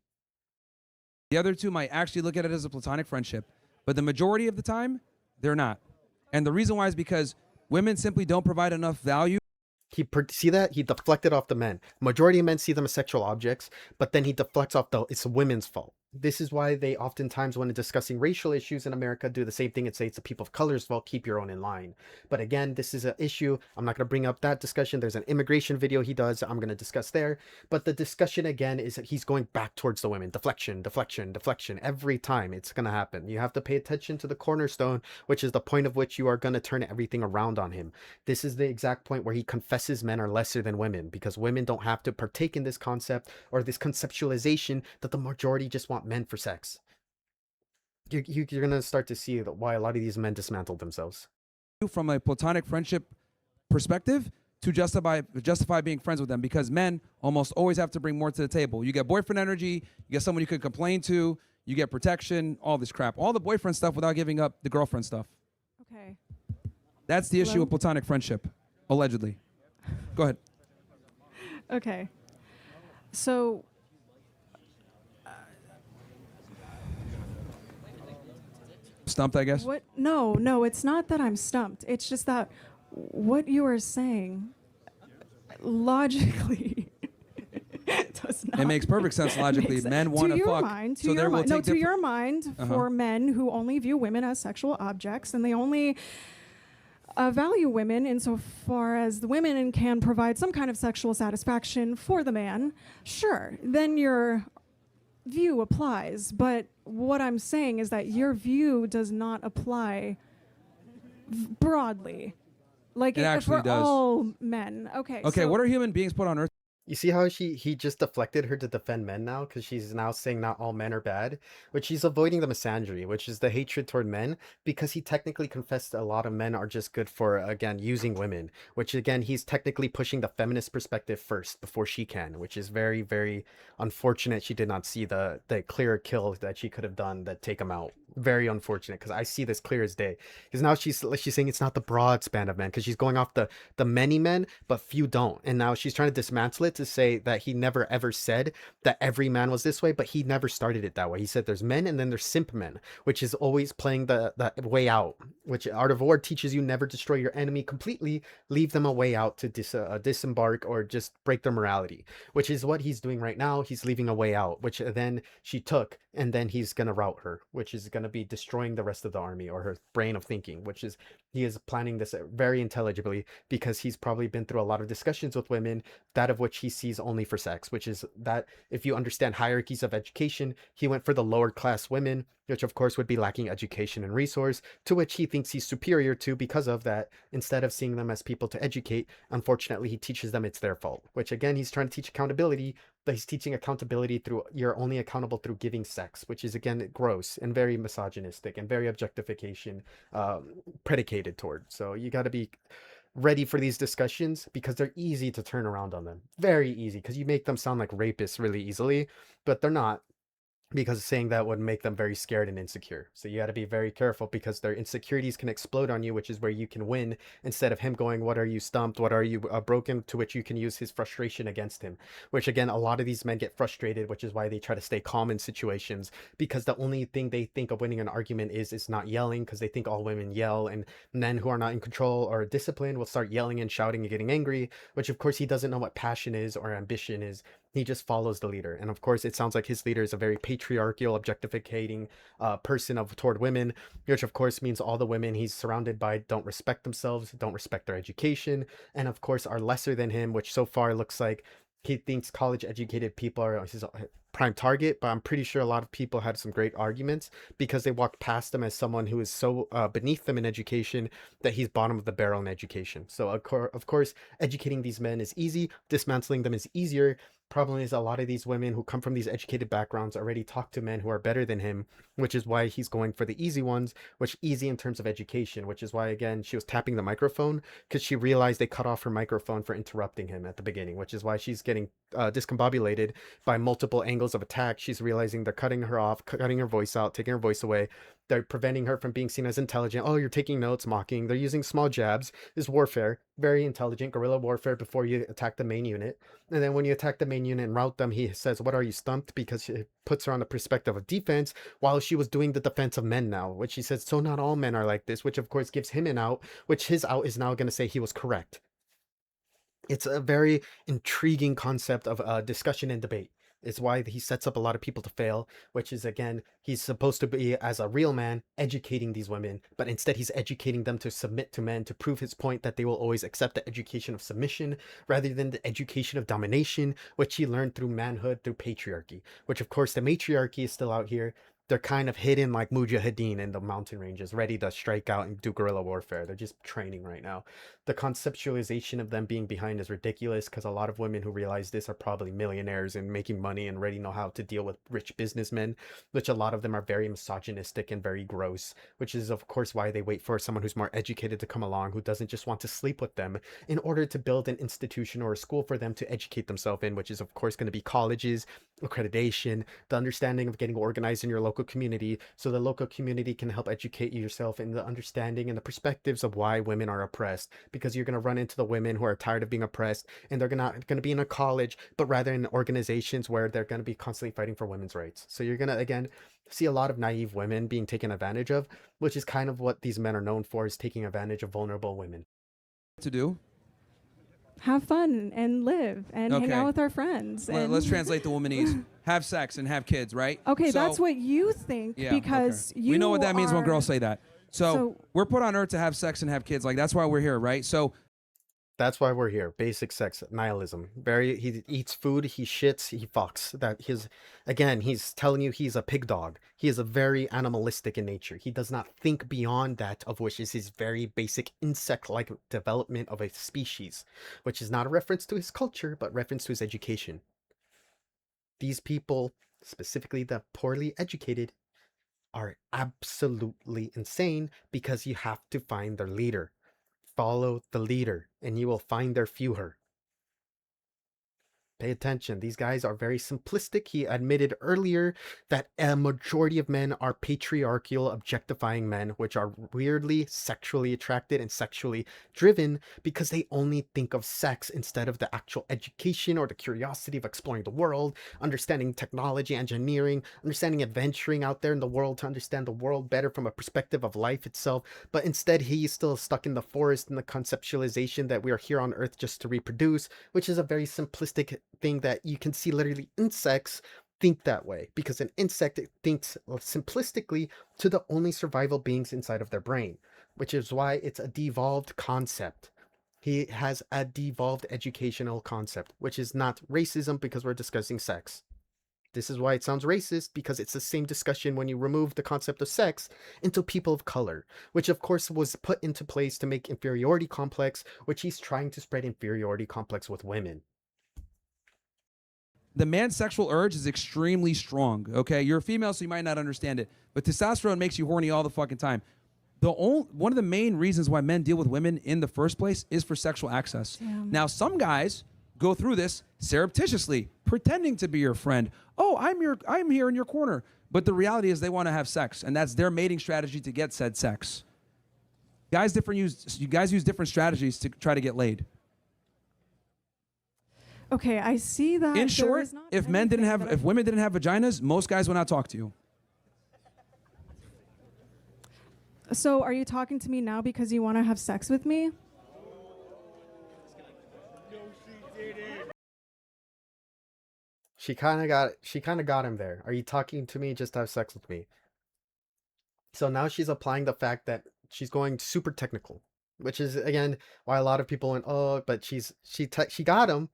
The other two might actually look at it as a platonic friendship, but the majority of the time, they're not. And the reason why is because women simply don't provide enough value. See that? He deflected off the men. Majority of men see them as sexual objects, but then he deflects off it's women's fault. This is why they oftentimes, when discussing racial issues in America, do the same thing and say it's the people of color's fault, keep your own in line. But again, this is an issue. I'm not going to bring up that discussion. There's an immigration video he does I'm going to discuss there. But the discussion, again, is that he's going back towards the women. Deflection, deflection, deflection. Every time it's going to happen. You have to pay attention to the cornerstone, which is the point of which you are going to turn everything around on him. This is the exact point where he confesses men are lesser than women, because women don't have to partake in this concept or this conceptualization that the majority just want men for sex. You're going to start to see why a lot of these men dismantled themselves. From a platonic friendship perspective to justify being friends with them, because men almost always have to bring more to the table. You get boyfriend energy, you get someone you can complain to, you get protection, all this crap. All the boyfriend stuff without giving up the girlfriend stuff. Okay. That's the issue with platonic friendship, allegedly. Go ahead. Okay. So Stumped, I guess? what? No, it's not that I'm stumped. It's just that what you are saying logically does not. It makes perfect sense logically. Men want to fuck, so they will take to your mind, for men who only view women as sexual objects and they only value women insofar as the women can provide some kind of sexual satisfaction for the man, sure, then your view applies. But what I'm saying is that your view does not apply broadly. Like it actually for does. all men. Okay. Okay, so what are human beings put on earth? You see how he just deflected her to defend men now because she's now saying not all men are bad, which she's avoiding the misandry, which is the hatred toward men, because he technically confessed a lot of men are just good for again using women, which again he's technically pushing the feminist perspective first before she can, which is very very unfortunate. She did not see the clearer kill that she could have done that take him out. Very unfortunate because I see this clear as day. Because now she's saying it's not the broad span of men because she's going off the many men, but few don't. And now she's trying to dismantle it to say that he never ever said that every man was this way, but he never started it that way. He said there's men and then there's simp men, which is always playing the way out, which Art of War teaches you never destroy your enemy completely, leave them a way out to disembark or just break their morality, which is what he's doing right now. He's leaving a way out, which then she took, and then he's going to rout her, which is going to be destroying the rest of the army or her brain of thinking, which is he is planning this very intelligibly because he's probably been through a lot of discussions with women, that of which he sees only for sex, which is that if you understand hierarchies of education, he went for the lower class women, which of course would be lacking education and resource, to which he thinks he's superior to because of that. Instead of seeing them as people to educate, unfortunately, he teaches them it's their fault, which again, he's trying to teach accountability, but he's teaching accountability through you're only accountable through giving sex, which is again gross and very misogynistic and very objectification predicated toward. So you got to be ready for these discussions because they're easy to turn around on them. Very easy because you make them sound like rapists really easily, but they're not, because saying that would make them very scared and insecure. So you got to be very careful because their insecurities can explode on you, which is where you can win instead of him going, what are you stumped? What are you broken? To which you can use his frustration against him, which again, a lot of these men get frustrated, which is why they try to stay calm in situations because the only thing they think of winning an argument is not yelling, because they think all women yell, and men who are not in control or disciplined will start yelling and shouting and getting angry, which of course he doesn't know what passion is or ambition is. He just follows the leader. And of course, it sounds like his leader is a very patriarchal, objectificating person of toward women, which of course means all the women he's surrounded by don't respect themselves, don't respect their education, and of course are lesser than him, which so far looks like he thinks college educated people are his prime target. But I'm pretty sure a lot of people had some great arguments because they walked past him as someone who is so beneath them in education that he's bottom of the barrel in education. So of course, educating these men is easy, dismantling them is easier. Problem is, a lot of these women who come from these educated backgrounds already talk to men who are better than him, which is why he's going for the easy ones, which easy in terms of education, which is why again she was tapping the microphone because she realized they cut off her microphone for interrupting him at the beginning, which is why she's getting discombobulated by multiple angles of attack. She's realizing they're cutting her off, cutting her voice out, taking her voice away. They're preventing her from being seen as intelligent. Oh, you're taking notes, mocking. They're using small jabs. This is warfare, very intelligent guerrilla warfare before you attack the main unit. And then when you attack the main unit and rout them, he says, what are you, stumped? Because it puts her on the perspective of defense while she was doing the defense of men now, which he says, so not all men are like this, which of course gives him an out, which his out is now going to say he was correct. It's a very intriguing concept of discussion and debate. It's why he sets up a lot of people to fail, which is again, he's supposed to be, as a real man, educating these women, but instead he's educating them to submit to men to prove his point that they will always accept the education of submission rather than the education of domination, which he learned through manhood, through patriarchy, which of course the matriarchy is still out here. They're kind of hidden like mujahideen in the mountain ranges, ready to strike out and do guerrilla warfare. They're just training right now. The conceptualization of them being behind is ridiculous because a lot of women who realize this are probably millionaires and making money and already know how to deal with rich businessmen, which a lot of them are very misogynistic and very gross, which is of course why they wait for someone who's more educated to come along, who doesn't just want to sleep with them, in order to build an institution or a school for them to educate themselves in, which is of course going to be colleges, accreditation, the understanding of getting organized in your local community so the local community can help educate yourself in the understanding and the perspectives of why women are oppressed, because you're going to run into the women who are tired of being oppressed and they're not going to be in a college but rather in organizations where they're going to be constantly fighting for women's rights. So you're going to again see a lot of naive women being taken advantage of, which is kind of what these men are known for, is taking advantage of vulnerable women. To do? Have fun and live and hang Okay. out with our friends. Let's translate the womanese. Have sex and have kids, right? Okay, So- that's what you think Yeah, because okay. you We know what that means when are- girls say that. So So- we're put on earth to have sex and have kids. Like, that's why we're here, right? So That's why we're here. Basic sex nihilism. He eats food, he shits, he fucks. He's telling you he's a pig dog. He is a very animalistic in nature. He does not think beyond that of which is his very basic insect-like development of a species, which is not a reference to his culture, but reference to his education. These people, specifically the poorly educated, are absolutely insane because you have to find their leader. Follow the leader, and you will find their fuhrer. Pay attention. These guys are very simplistic. He admitted earlier that a majority of men are patriarchal, objectifying men, which are weirdly sexually attracted and sexually driven because they only think of sex instead of the actual education or the curiosity of exploring the world, understanding technology, engineering, understanding adventuring out there in the world to understand the world better from a perspective of life itself. But instead, he is still stuck in the forest in the conceptualization that we are here on Earth just to reproduce, which is a very simplistic thing that you can see literally insects think that way, because an insect thinks simplistically to the only survival beings inside of their brain, which is why it's a devolved concept. He has a devolved educational concept, which is not racism because we're discussing sex. This is why it sounds racist, because it's the same discussion when you remove the concept of sex into people of color, which of course was put into place to make inferiority complex, which he's trying to spread inferiority complex with women. The man's sexual urge is extremely strong. Okay, you're a female, so you might not understand it, but testosterone makes you horny all the fucking time. One of the main reasons why men deal with women in the first place is for sexual access. Damn. Now, some guys go through this surreptitiously, pretending to be your friend. Oh, I'm here in your corner. But the reality is they want to have sex, and that's their mating strategy to get said sex. You guys use different strategies to try to get laid. Okay, I see that. In short, if women didn't have vaginas, most guys would not talk to you. So are you talking to me now because you want to have sex with me? She kind of got him there. Are you talking to me just to have sex with me? So now she's applying the fact that she's going super technical, which is again why a lot of people went, oh, but she got him,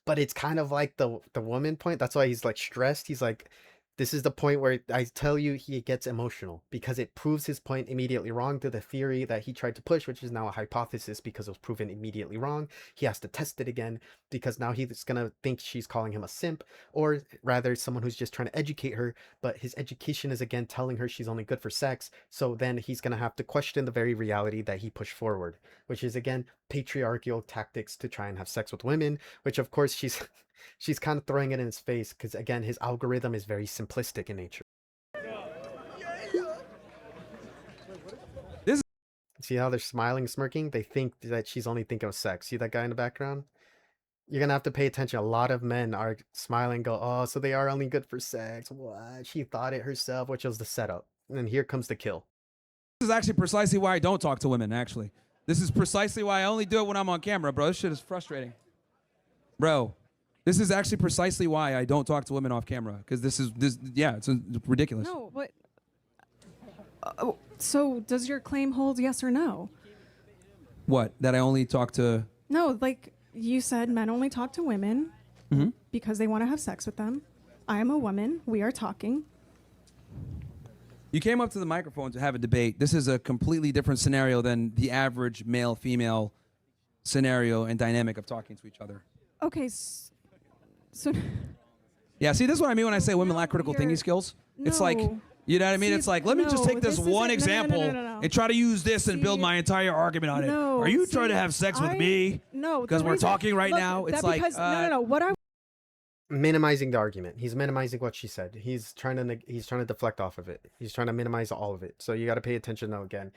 but it's kind of like the woman point. That's why he's like stressed. He's like, this is the point where I tell you he gets emotional because it proves his point immediately wrong to the theory that he tried to push, which is now a hypothesis because it was proven immediately wrong. He has to test it again because now he's going to think she's calling him a simp, or rather someone who's just trying to educate her, but his education is again telling her she's only good for sex. So then he's going to have to question the very reality that he pushed forward, which is again patriarchal tactics to try and have sex with women, which of course she's kind of throwing it in his face because again his algorithm is very simplistic in nature. See how they're smiling, smirking? They think that she's only thinking of sex. See that guy in the background? You're gonna have to pay attention. A lot of men are smiling, go, oh, so they are only good for sex. What? She thought it herself, which was the setup. And then here comes the kill. This is actually precisely why I don't talk to women, actually. This is precisely why I only do it when I'm on camera, bro. This shit is frustrating. Bro, this is actually precisely why I don't talk to women off camera. Because it's ridiculous. No, what? So does your claim hold, yes or no? What? That I only talk to... No, like you said, men only talk to women because they want to have sex with them. I am a woman. We are talking. You came up to the microphone to have a debate. This is a completely different scenario than the average male-female scenario and dynamic of talking to each other. Okay, so... Yeah, see, this is what I mean when I say women lack critical thinking skills. No. It's like, you know what I mean? See, it's like, let me just take this one example and try to use this and build my entire argument on it. Are you trying to have sex with me? No. Because we're talking right now? It's like... no. What I... Minimizing the argument. He's minimizing what she said. He's trying to deflect off of it. He's trying to minimize all of it. So you got to pay attention though again.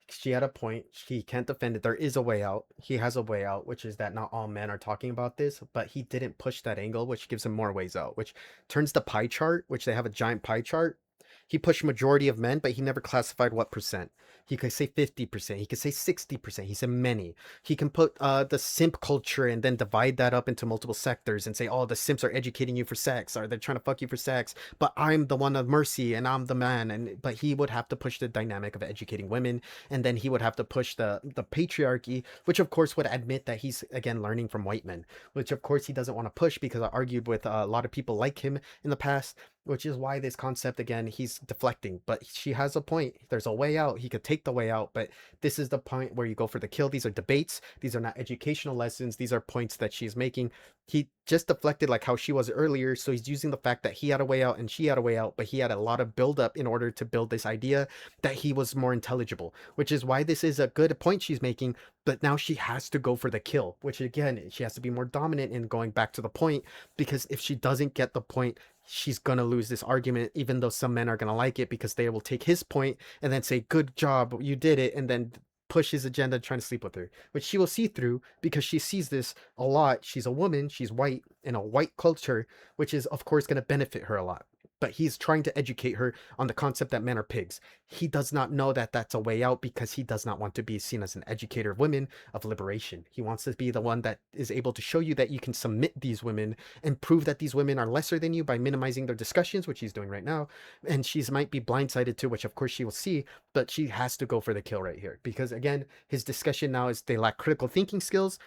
She had a point. He can't defend it. There is a way out. He has a way out, which is that not all men are talking about this, but he didn't push that angle, which gives him more ways out, which turns the pie chart, which they have a giant pie chart. He pushed majority of men, but he never classified what percent. He could say 50%. He could say 60%. He said many. He can put the simp culture and then divide that up into multiple sectors and say, oh, the simps are educating you for sex, or they're trying to fuck you for sex, but I'm the one of mercy and I'm the man. And but he would have to push the dynamic of educating women, and then he would have to push the patriarchy, which of course would admit that he's again learning from white men, which of course he doesn't want to push because I argued with a lot of people like him in the past, which is why this concept again he's deflecting. But she has a point. There's a way out. He could take the way out, but this is the point where you go for the kill. These are debates. These are not educational lessons. These are points that she's making. He just deflected like how she was earlier, so he's using the fact that he had a way out and she had a way out, but he had a lot of build up in order to build this idea that he was more intelligible, which is why this is a good point she's making. But now she has to go for the kill, which again she has to be more dominant in going back to the point, because if she doesn't get the point, she's gonna lose this argument, even though some men are gonna like it because they will take his point and then say, good job, you did it, and then push his agenda trying to sleep with her, which she will see through because she sees this a lot. She's a woman, she's white in a white culture, which is of course going to benefit her a lot. But he's trying to educate her on the concept that men are pigs. He does not know that that's a way out because he does not want to be seen as an educator of women, of liberation. He wants to be the one that is able to show you that you can submit these women and prove that these women are lesser than you by minimizing their discussions, which he's doing right now. And she's might be blindsided to, which of course she will see, but she has to go for the kill right here because again, his discussion now is they lack critical thinking skills,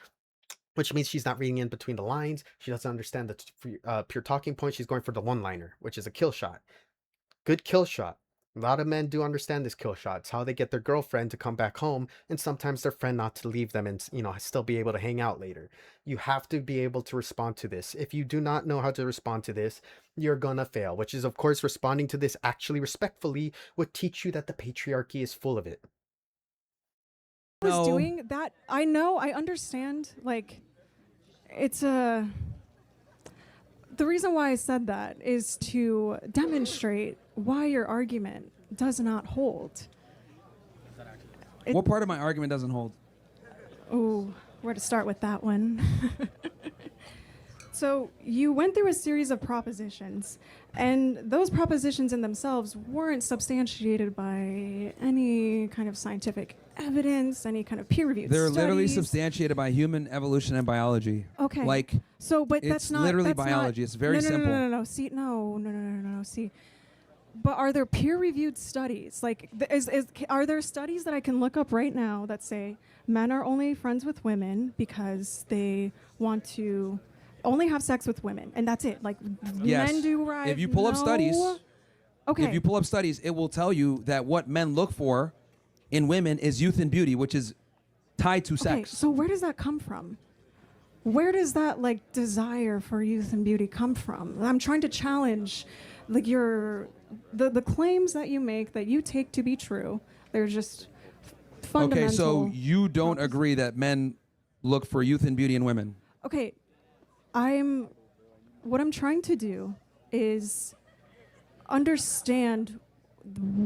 which means she's not reading in between the lines. She doesn't understand the pure talking point. She's going for the one-liner, which is a kill shot. Good kill shot. A lot of men do understand this kill shot. It's how they get their girlfriend to come back home, and sometimes their friend not to leave them and, you know, still be able to hang out later. You have to be able to respond to this. If you do not know how to respond to this, you're gonna fail, which is, of course, responding to this actually respectfully would teach you that the patriarchy is full of it. Was doing that. I know, I understand, like, it's a the reason why I said that is to demonstrate why your argument does not hold. What part of my argument doesn't hold? Oh, where to start with that one? So you went through a series of propositions, and those propositions in themselves weren't substantiated by any kind of scientific evidence, any kind of peer-reviewed They're studies. literally substantiated by human evolution and biology. Okay. Like, so, but it's that's not literally that's biology. Not, It's very simple. No. See, no. See, but are there peer-reviewed studies? Like, are there studies that I can look up right now that say men are only friends with women because they want to only have sex with women, and that's it? Like, yes. men do right. If you pull up studies, okay. If you pull up studies, it will tell you that what men look for in women is youth and beauty, which is tied to sex. Okay, so where does that come from? Where does that like desire for youth and beauty come from? I'm trying to challenge like the claims that you make that you take to be true. They're just fundamental. Okay, so you don't agree that men look for youth and beauty in women? Okay, what I'm trying to do is understand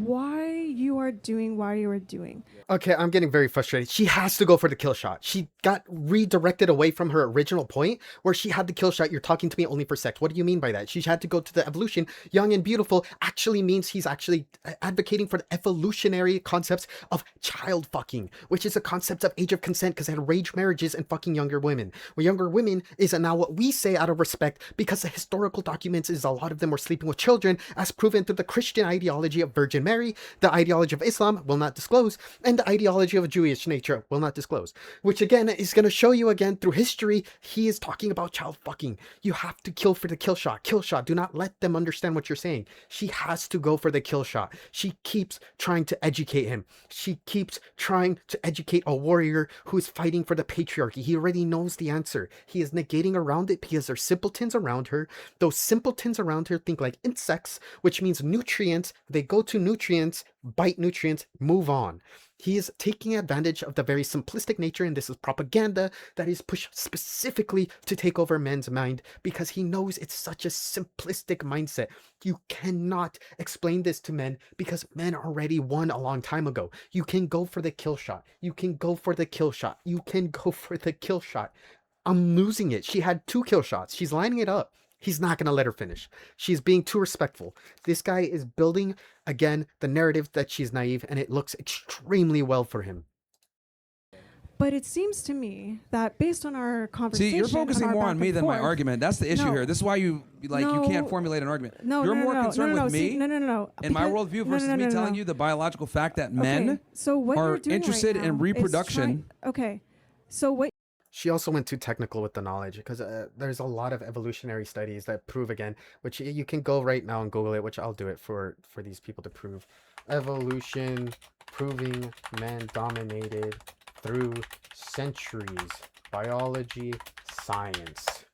why you are doing. Okay, I'm getting very frustrated. She has to go for the kill shot. She got redirected away from her original point where she had the kill shot. You're talking to me only for sex. What do you mean by that? She had to go to the evolution. Young and beautiful actually means he's actually advocating for the evolutionary concepts of child fucking, which is a concept of age of consent because they had arranged marriages and fucking younger women. Well, younger women is now what we say out of respect because the historical documents is a lot of them were sleeping with children as proven through the Christian ideology of Virgin Mary, the ideology of Islam will not disclose, and the ideology of Jewish nature will not disclose, which again is going to show you again through history he is talking about child fucking. You have to kill for the kill shot. Do not let them understand what you're saying. She has to go for the kill shot. She keeps trying to educate him. She keeps trying to educate a warrior who is fighting for the patriarchy. He already knows the answer. He is negating around it because there's simpletons around her. Those simpletons around her think like insects, which means nutrients. They go to nutrients, bite nutrients, move on. He is taking advantage of the very simplistic nature, and this is propaganda that is pushed specifically to take over men's mind because he knows it's such a simplistic mindset. You cannot explain this to men because men already won a long time ago. You can go for the kill shot. You can go for the kill shot. You can go for the kill shot. I'm losing it. She had 2 kill shots. She's lining it up. He's not going to let her finish. She's being too respectful. This guy is building, again, the narrative that she's naive, and it looks extremely well for him. But it seems to me that based on our conversation, See, you're focusing more on me than my argument. That's the issue No. here. This is why you can't formulate an argument. No, You're no, more no, concerned no, with me no. and my Because- worldview versus me telling you the biological fact that men Okay, so what are you're doing interested right in now is reproduction. okay, so what She also went too technical with the knowledge because there's a lot of evolutionary studies that prove, again, which you can go right now and Google it, which I'll do it for these people to prove. Evolution proving men dominated through centuries. Biology, science.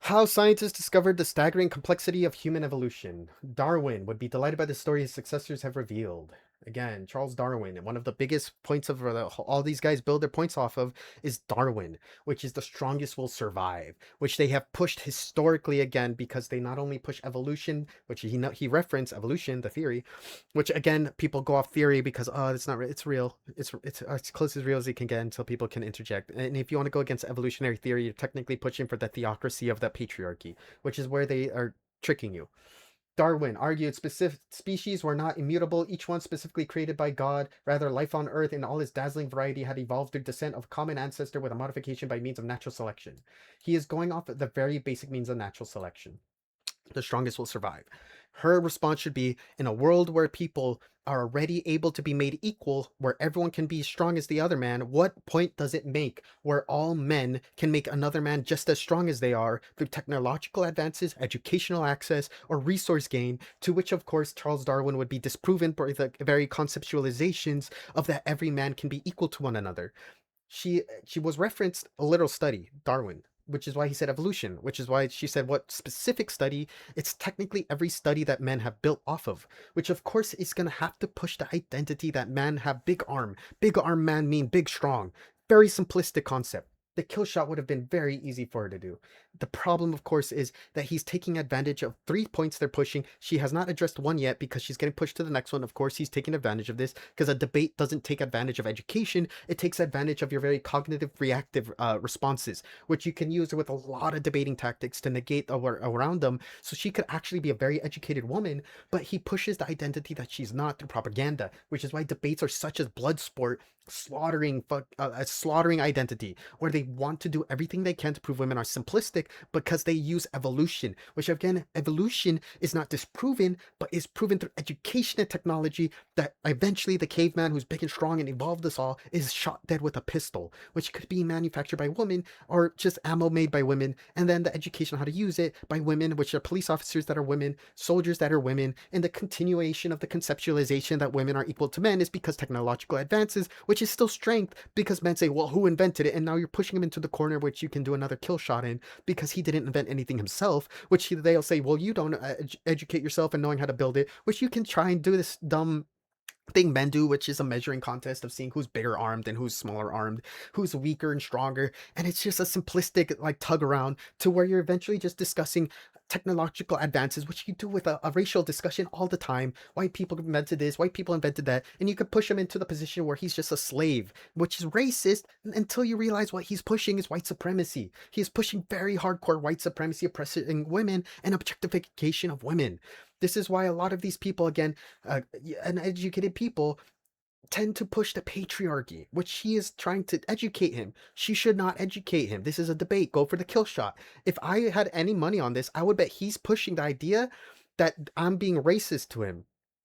How scientists discovered the staggering complexity of human evolution. Darwin would be delighted by the story his successors have revealed. Again, Charles Darwin, and one of the biggest points of all these guys build their points off of is Darwin, which is the strongest will survive, which they have pushed historically, again, because they not only push evolution, which he referenced evolution, the theory, which again people go off theory because it's not it's real, it's as close as real as it can get until people can interject. And if you want to go against evolutionary theory, you're technically pushing for the theocracy of that patriarchy, which is where they are tricking you. Darwin argued specific species were not immutable, each one specifically created by God. Rather, life on Earth in all its dazzling variety had evolved through descent of a common ancestor with a modification by means of natural selection. He is going off the very basic means of natural selection. The strongest will survive. Her response should be, in a world where people are already able to be made equal, where everyone can be as strong as the other man, what point does it make where all men can make another man just as strong as they are through technological advances, educational access, or resource gain, to which of course Charles Darwin would be disproven by the very conceptualizations of that every man can be equal to one another. She was referenced a literal study, Darwin, which is why he said evolution, which is why she said what specific study. It's technically every study that men have built off of, which of course is going to have to push the identity that men have big arm man mean big strong. Very simplistic concept. The kill shot would have been very easy for her to do. The problem, of course, is that he's taking advantage of 3 points they're pushing. She has not addressed one yet because she's getting pushed to the next one. Of course, he's taking advantage of this because a debate doesn't take advantage of education. It takes advantage of your very cognitive reactive responses, which you can use with a lot of debating tactics to negate around them. So she could actually be a very educated woman, but he pushes the identity that she's not through propaganda, which is why debates are such a blood sport, slaughtering identity, where they want to do everything they can to prove women are simplistic because they use evolution, which again, evolution is not disproven, but is proven through education and technology, that eventually the caveman who's big and strong and evolved us all is shot dead with a pistol, which could be manufactured by women or just ammo made by women, and then the education on how to use it by women, which are police officers that are women, soldiers that are women, and the continuation of the conceptualization that women are equal to men is because technological advances, which is still strength because men say, well, who invented it? And now you're pushing him into the corner which you can do another kill shot in because he didn't invent anything himself, which they'll say, well, you don't educate yourself in knowing how to build it, which you can try and do this dumb thing men do, which is a measuring contest of seeing who's bigger armed and who's smaller armed, who's weaker and stronger, and it's just a simplistic like tug around to where you're eventually just discussing technological advances, which you do with a racial discussion all the time. White people invented this, white people invented that, and you could push him into the position where he's just a slave, which is racist until you realize what he's pushing is white supremacy. He is pushing very hardcore white supremacy, oppressing women and objectification of women. This is why a lot of these people, again, uneducated people, tend to push the patriarchy, which she is trying to educate him. She should not educate him. This is a debate. Go for the kill shot. If I had any money on this, I would bet he's pushing the idea that I'm being racist to him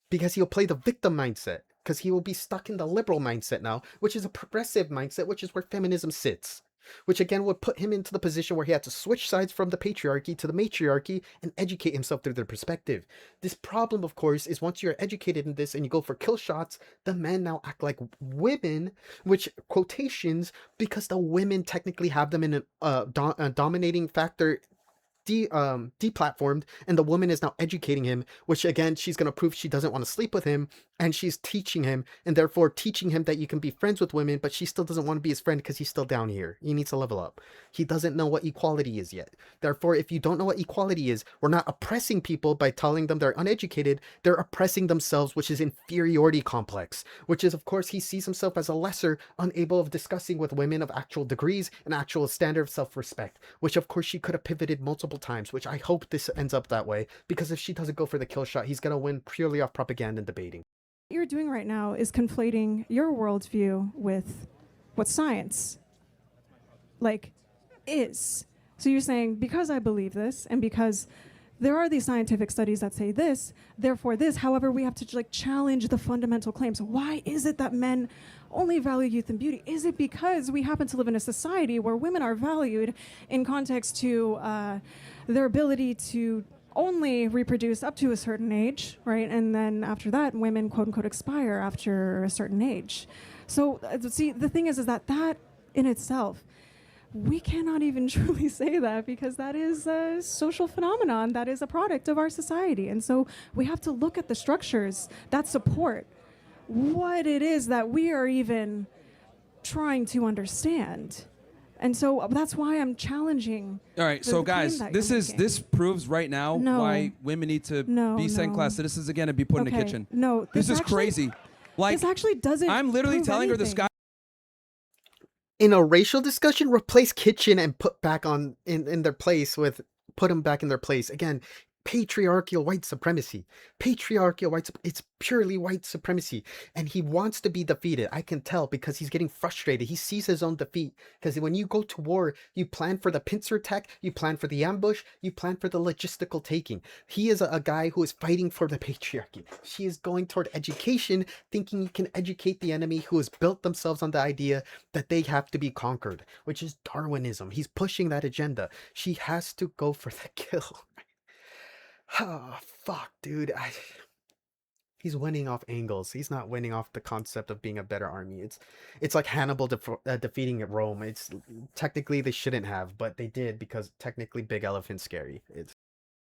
because he'll play the victim mindset because he will be stuck in the liberal mindset now, which is a progressive mindset, which is where feminism sits. Which again would put him into the position where he had to switch sides from the patriarchy to the matriarchy and educate himself through their perspective. This problem, of course, is once you're educated in this and you go for kill shots, the men now act like women, which quotations, because the women technically have them in a dominating factor deplatformed, and the woman is now educating him, which again she's going to prove she doesn't want to sleep with him, and she's teaching him, and therefore teaching him that you can be friends with women, but she still doesn't want to be his friend because he's still down here. He needs to level up. He doesn't know what equality is yet. Therefore, if you don't know what equality is, we're not oppressing people by telling them they're uneducated. They're oppressing themselves, which is inferiority complex, which is, of course, he sees himself as a lesser, unable of discussing with women of actual degrees and actual standard of self-respect, which, of course, she could have pivoted multiple times, which I hope this ends up that way, because if she doesn't go for the kill shot, he's going to win purely off propaganda and debating. What you're doing right now is conflating your worldview with what science is. So you're saying, because I believe this, and because there are these scientific studies that say this, therefore this. However, we have to challenge the fundamental claims. Why is it that men only value youth and beauty? Is it because we happen to live in a society where women are valued in context to their ability to only reproduce up to a certain age, right? And then after that, women, quote unquote, expire after a certain age. So see, the thing is that in itself, we cannot even truly say that, because that is a social phenomenon that is a product of our society. And so we have to look at the structures that support what it is that we are even trying to understand. And so that's why I'm challenging. All right, so guys, this proves right now why women need to be second-class citizens again and be put in the kitchen. No, this is crazy. This actually doesn't. I'm literally telling her the sky. In a racial discussion, replace kitchen and put back on in their place with put them back in their place again. Patriarchal white supremacy. It's purely white supremacy. And he wants to be defeated. I can tell, because he's getting frustrated. He sees his own defeat. Because when you go to war, you plan for the pincer attack, you plan for the ambush, you plan for the logistical taking. He is a guy who is fighting for the patriarchy. She is going toward education, thinking he can educate the enemy, who has built themselves on the idea that they have to be conquered, which is Darwinism. He's pushing that agenda. She has to go for the kill. Oh, fuck, dude. He's winning off angles. He's not winning off the concept of being a better army. It's like Hannibal defeating Rome. It's technically they shouldn't have, but they did, because technically Big Elephant's scary. It's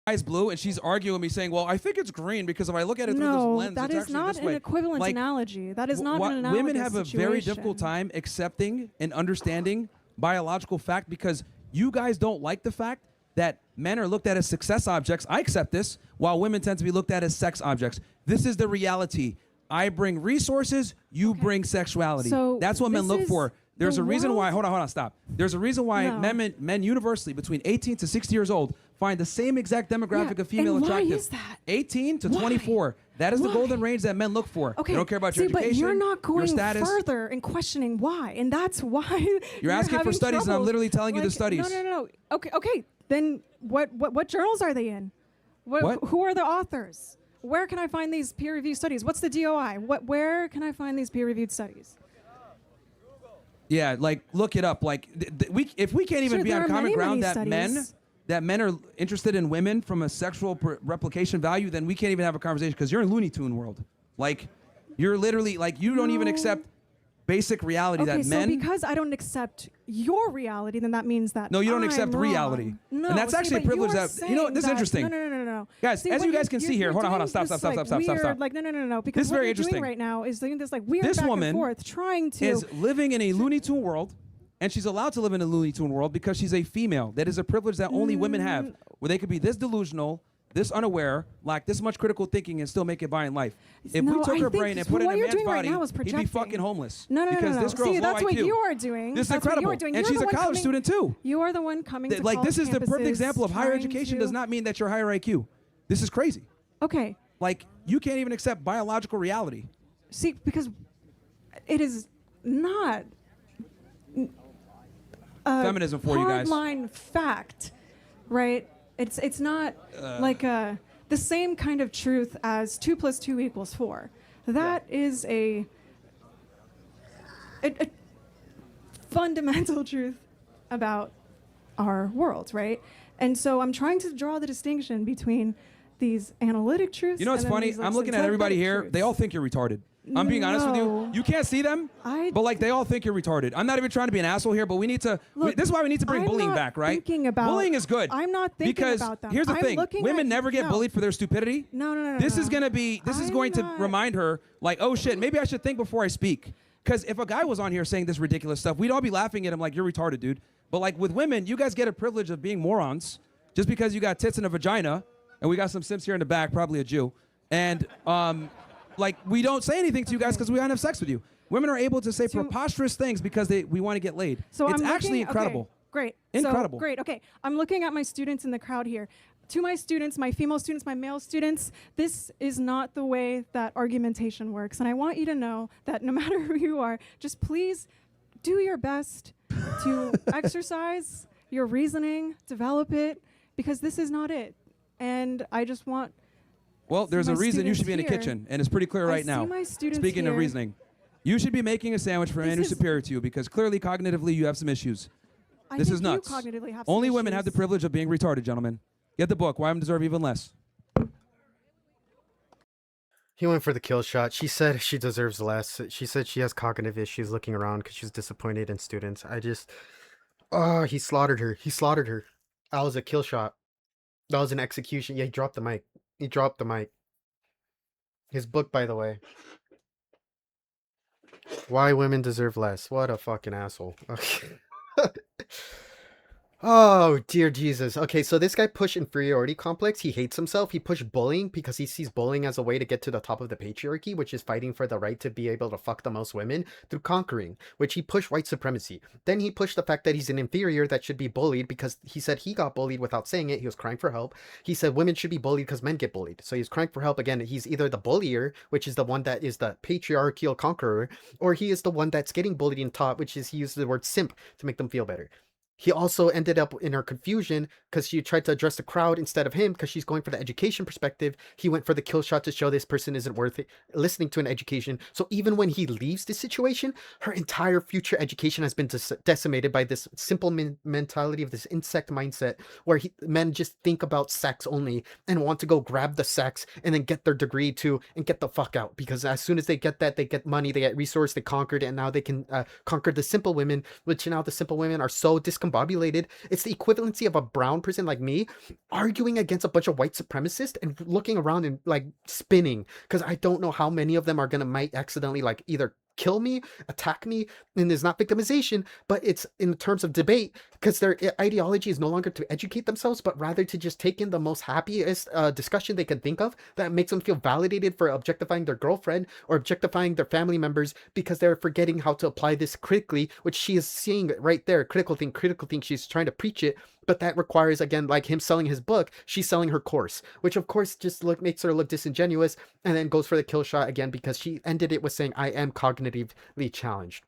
Eyes blue, and she's arguing with me saying, well, I think it's green because if I look at it through this lens, that it's is not this way. an equivalent analogy. That is not an analogous Women have a very situation. difficult time accepting and understanding biological fact, because you guys don't like the fact that men are looked at as success objects. I accept this, while women tend to be looked at as sex objects. This is the reality. I bring resources, you bring sexuality. So that's what men look for. There's a reason why, hold on, stop. There's a reason why men universally between 18 to 60 years old find the same exact demographic of female and attractive. Why is that? 18 to 24. That is the golden range that men look for. Okay. They don't care about your education, but you're not going your status. further and questioning why, and that's why you're asking for studies, and I'm literally telling you the studies. No. Okay. Then what journals are they in? What? Who are the authors? Where can I find these peer-reviewed studies? What's the DOI? Where can I find these peer-reviewed studies? Yeah, look it up. If we can't even be on common ground that men are interested in women from a sexual replication value, then we can't even have a conversation, because you're in Looney Tune world. You're literally you don't even accept basic reality that men. So because I don't accept your reality, then that means that no, you don't I'm accept wrong. No, and that's actually a privilege that this is interesting. No. Guys, as you guys can see here, hold on, stop. No. Because this is very what you're interesting. doing right now is doing this weird this back woman and forth, trying to is living in a Looney Tune world, and she's allowed to live in a Looney Tune world because she's a female. That is a privilege that only women have, where they could be this delusional, this unaware, lack this much critical thinking, and still make it by in life. If we took her brain and put it in a man's body, he'd be fucking homeless. No. Because this girl's See, low that's IQ. what you are doing. This is That's what incredible. you are doing. And You're she's the a one college coming- student too. You are the one coming to college this is the perfect campuses example of higher trying education to- does not mean that you're higher IQ. This is crazy. Okay. You can't even accept biological reality. See, because it is not Feminism for you guys. hardline fact, right? It's not the same kind of truth as 2 + 2 = 4. That is a fundamental truth about our world, right? And so I'm trying to draw the distinction between these analytic truths. You know what's and then funny? these, I'm looking at everybody here. They all think you're retarded. I'm being honest with you. No. You can't see them, but like they all think you're retarded. I'm not even trying to be an asshole here, but we need to. Look, this is why we need to bring I'm bullying not back, right? thinking about- Bullying is good. I'm not thinking because about them. here's the I'm thing: looking women at- never get no. bullied for their stupidity. No. This is no. gonna be. This is I'm going to not- remind her, like, oh shit, maybe I should think before I speak. Because if a guy was on here saying this ridiculous stuff, we'd all be laughing at him like, you're retarded, dude. But like with women, you guys get a privilege of being morons just because you got tits and a vagina, and we got some simps here in the back, probably a Jew, and like we don't say anything to you guys because we don't have sex with you. Women are able to say preposterous things because we want to get laid. So it's I'm actually looking- incredible. Okay, great. Incredible. So, great. Okay. I'm looking at my students in the crowd here. To my students, my female students, my male students, this is not the way that argumentation works. And I want you to know that no matter who you are, just please do your best to exercise your reasoning, develop it, because this is not it. And I just want Well, there's my a reason you students should be in the here. kitchen, and it's pretty clear I right now. see my students Speaking of here. reasoning, you should be making a sandwich for a man who's This is- superior to you because clearly, cognitively, you have some issues. I This think is you nuts. cognitively have some Only women have the issues. privilege of being retarded, gentlemen. Get the book. Why women deserve even less. He went for the kill shot. She said she deserves less. She said she has cognitive issues looking around because she's disappointed in students. Oh, he slaughtered her. He slaughtered her. That was a kill shot. That was an execution. Yeah, he dropped the mic. He dropped the mic. His book, by the way. Why Women Deserve Less. What a fucking asshole. Okay. Oh, dear Jesus. Okay, so this guy pushed inferiority complex. He hates himself. He pushed bullying because he sees bullying as a way to get to the top of the patriarchy, which is fighting for the right to be able to fuck the most women through conquering, which he pushed white supremacy. Then he pushed the fact that he's an inferior that should be bullied because he said he got bullied without saying it. He was crying for help. He said women should be bullied because men get bullied. So he's crying for help. Again, he's either the bullier, which is the one that is the patriarchal conqueror, or he is the one that's getting bullied and taught, which is he used the word simp to make them feel better. He also ended up in her confusion because she tried to address the crowd instead of him because she's going for the education perspective. He went for the kill shot to show this person isn't worth it, listening to an education. So even when he leaves this situation, her entire future education has been decimated by this simple mentality of this insect mindset where men just think about sex only and want to go grab the sex and then get their degree too and get the fuck out. Because as soon as they get that, they get money, they get resource, they conquered it, and now they can conquer the simple women, which now the simple women are so discombobulated. It's the equivalency of a brown person like me arguing against a bunch of white supremacists and looking around and like spinning because I don't know how many of them are gonna might accidentally like either kill me, attack me, and it's not victimization, but it's in terms of debate because their ideology is no longer to educate themselves, but rather to just take in the most happiest discussion they can think of that makes them feel validated for objectifying their girlfriend or objectifying their family members because they're forgetting how to apply this critically, which she is seeing right there. Critical thing. She's trying to preach it, but that requires, again, like him selling his book, she's selling her course, which of course just makes her look disingenuous, and then goes for the kill shot again because she ended it with saying, I am cognitively challenged.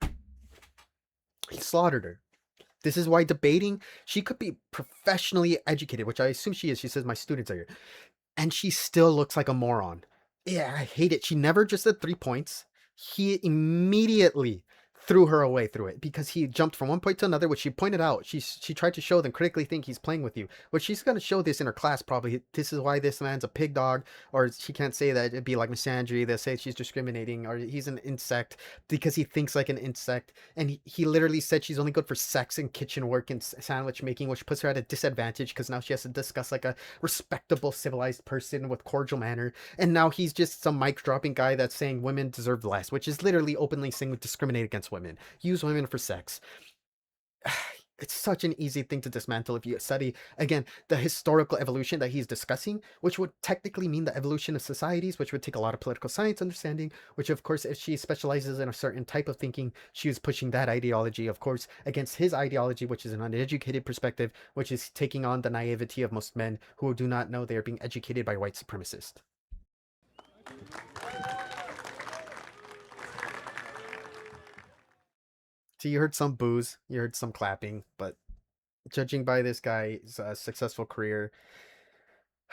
He slaughtered her. This is why debating, she could be professionally educated, which I assume she is. She says, my students are here. And she still looks like a moron. Yeah, I hate it. She never just said 3 points. He immediately threw her away through it because he jumped from one point to another, which she pointed out. She tried to show them critically think he's playing with you, but she's going to show this in her class probably. This is why this man's a pig dog, or she can't say that. It'd be like misandry. They'll say she's discriminating, or he's an insect because he thinks like an insect. And he literally said she's only good for sex and kitchen work and sandwich making, which puts her at a disadvantage because now she has to discuss like a respectable, civilized person with cordial manner. And now he's just some mic dropping guy that's saying women deserve less, which is literally openly saying discriminate against women, use women for sex. It's such an easy thing to dismantle if you study, again, the historical evolution that he's discussing, which would technically mean the evolution of societies, which would take a lot of political science understanding, which of course, if she specializes in a certain type of thinking, she was pushing that ideology, of course, against his ideology, which is an uneducated perspective, which is taking on the naivety of most men who do not know they are being educated by white supremacists. So you heard some boos, you heard some clapping, but judging by this guy's successful career,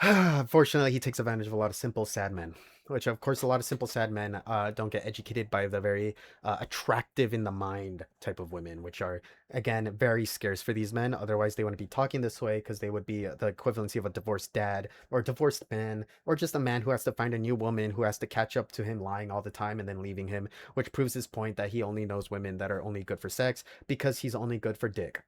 Unfortunately, he takes advantage of a lot of simple, sad men, which, of course, a lot of simple, sad men don't get educated by the very attractive in the mind type of women, which are, again, very scarce for these men. Otherwise, they wouldn't be talking this way because they would be the equivalency of a divorced dad or a divorced man or just a man who has to find a new woman who has to catch up to him lying all the time and then leaving him, which proves his point that he only knows women that are only good for sex because he's only good for dick.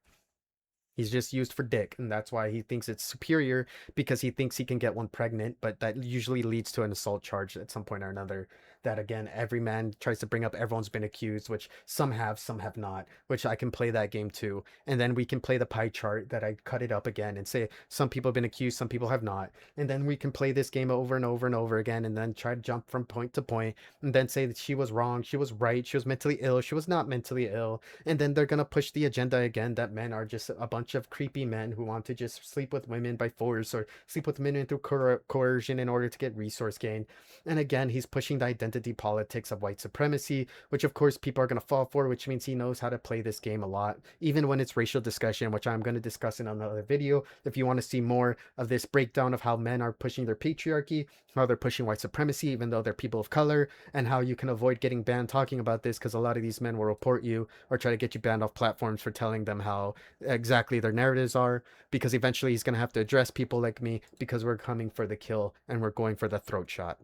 He's just used for dick, and that's why he thinks it's superior because he thinks he can get one pregnant, but that usually leads to an assault charge at some point or another. That again, every man tries to bring up everyone's been accused, which some have not, which I can play that game too. And then we can play the pie chart that I cut it up again and say some people have been accused, some people have not. And then we can play this game over and over and over again and then try to jump from point to point and then say that she was wrong, she was right, she was mentally ill, she was not mentally ill, and then they're gonna push the agenda again that men are just a bunch of creepy men who want to just sleep with women by force or sleep with women through coercion in order to get resource gain. And again, he's pushing the identity politics of white supremacy, which of course people are going to fall for, which means he knows how to play this game a lot, even when it's racial discussion, which I'm going to discuss in another video. If you want to see more of this breakdown of how men are pushing their patriarchy, how they're pushing white supremacy, even though they're people of color, and how you can avoid getting banned talking about this because a lot of these men will report you or try to get you banned off platforms for telling them how exactly their narratives are, because eventually he's going to have to address people like me because we're coming for the kill and we're going for the throat shot.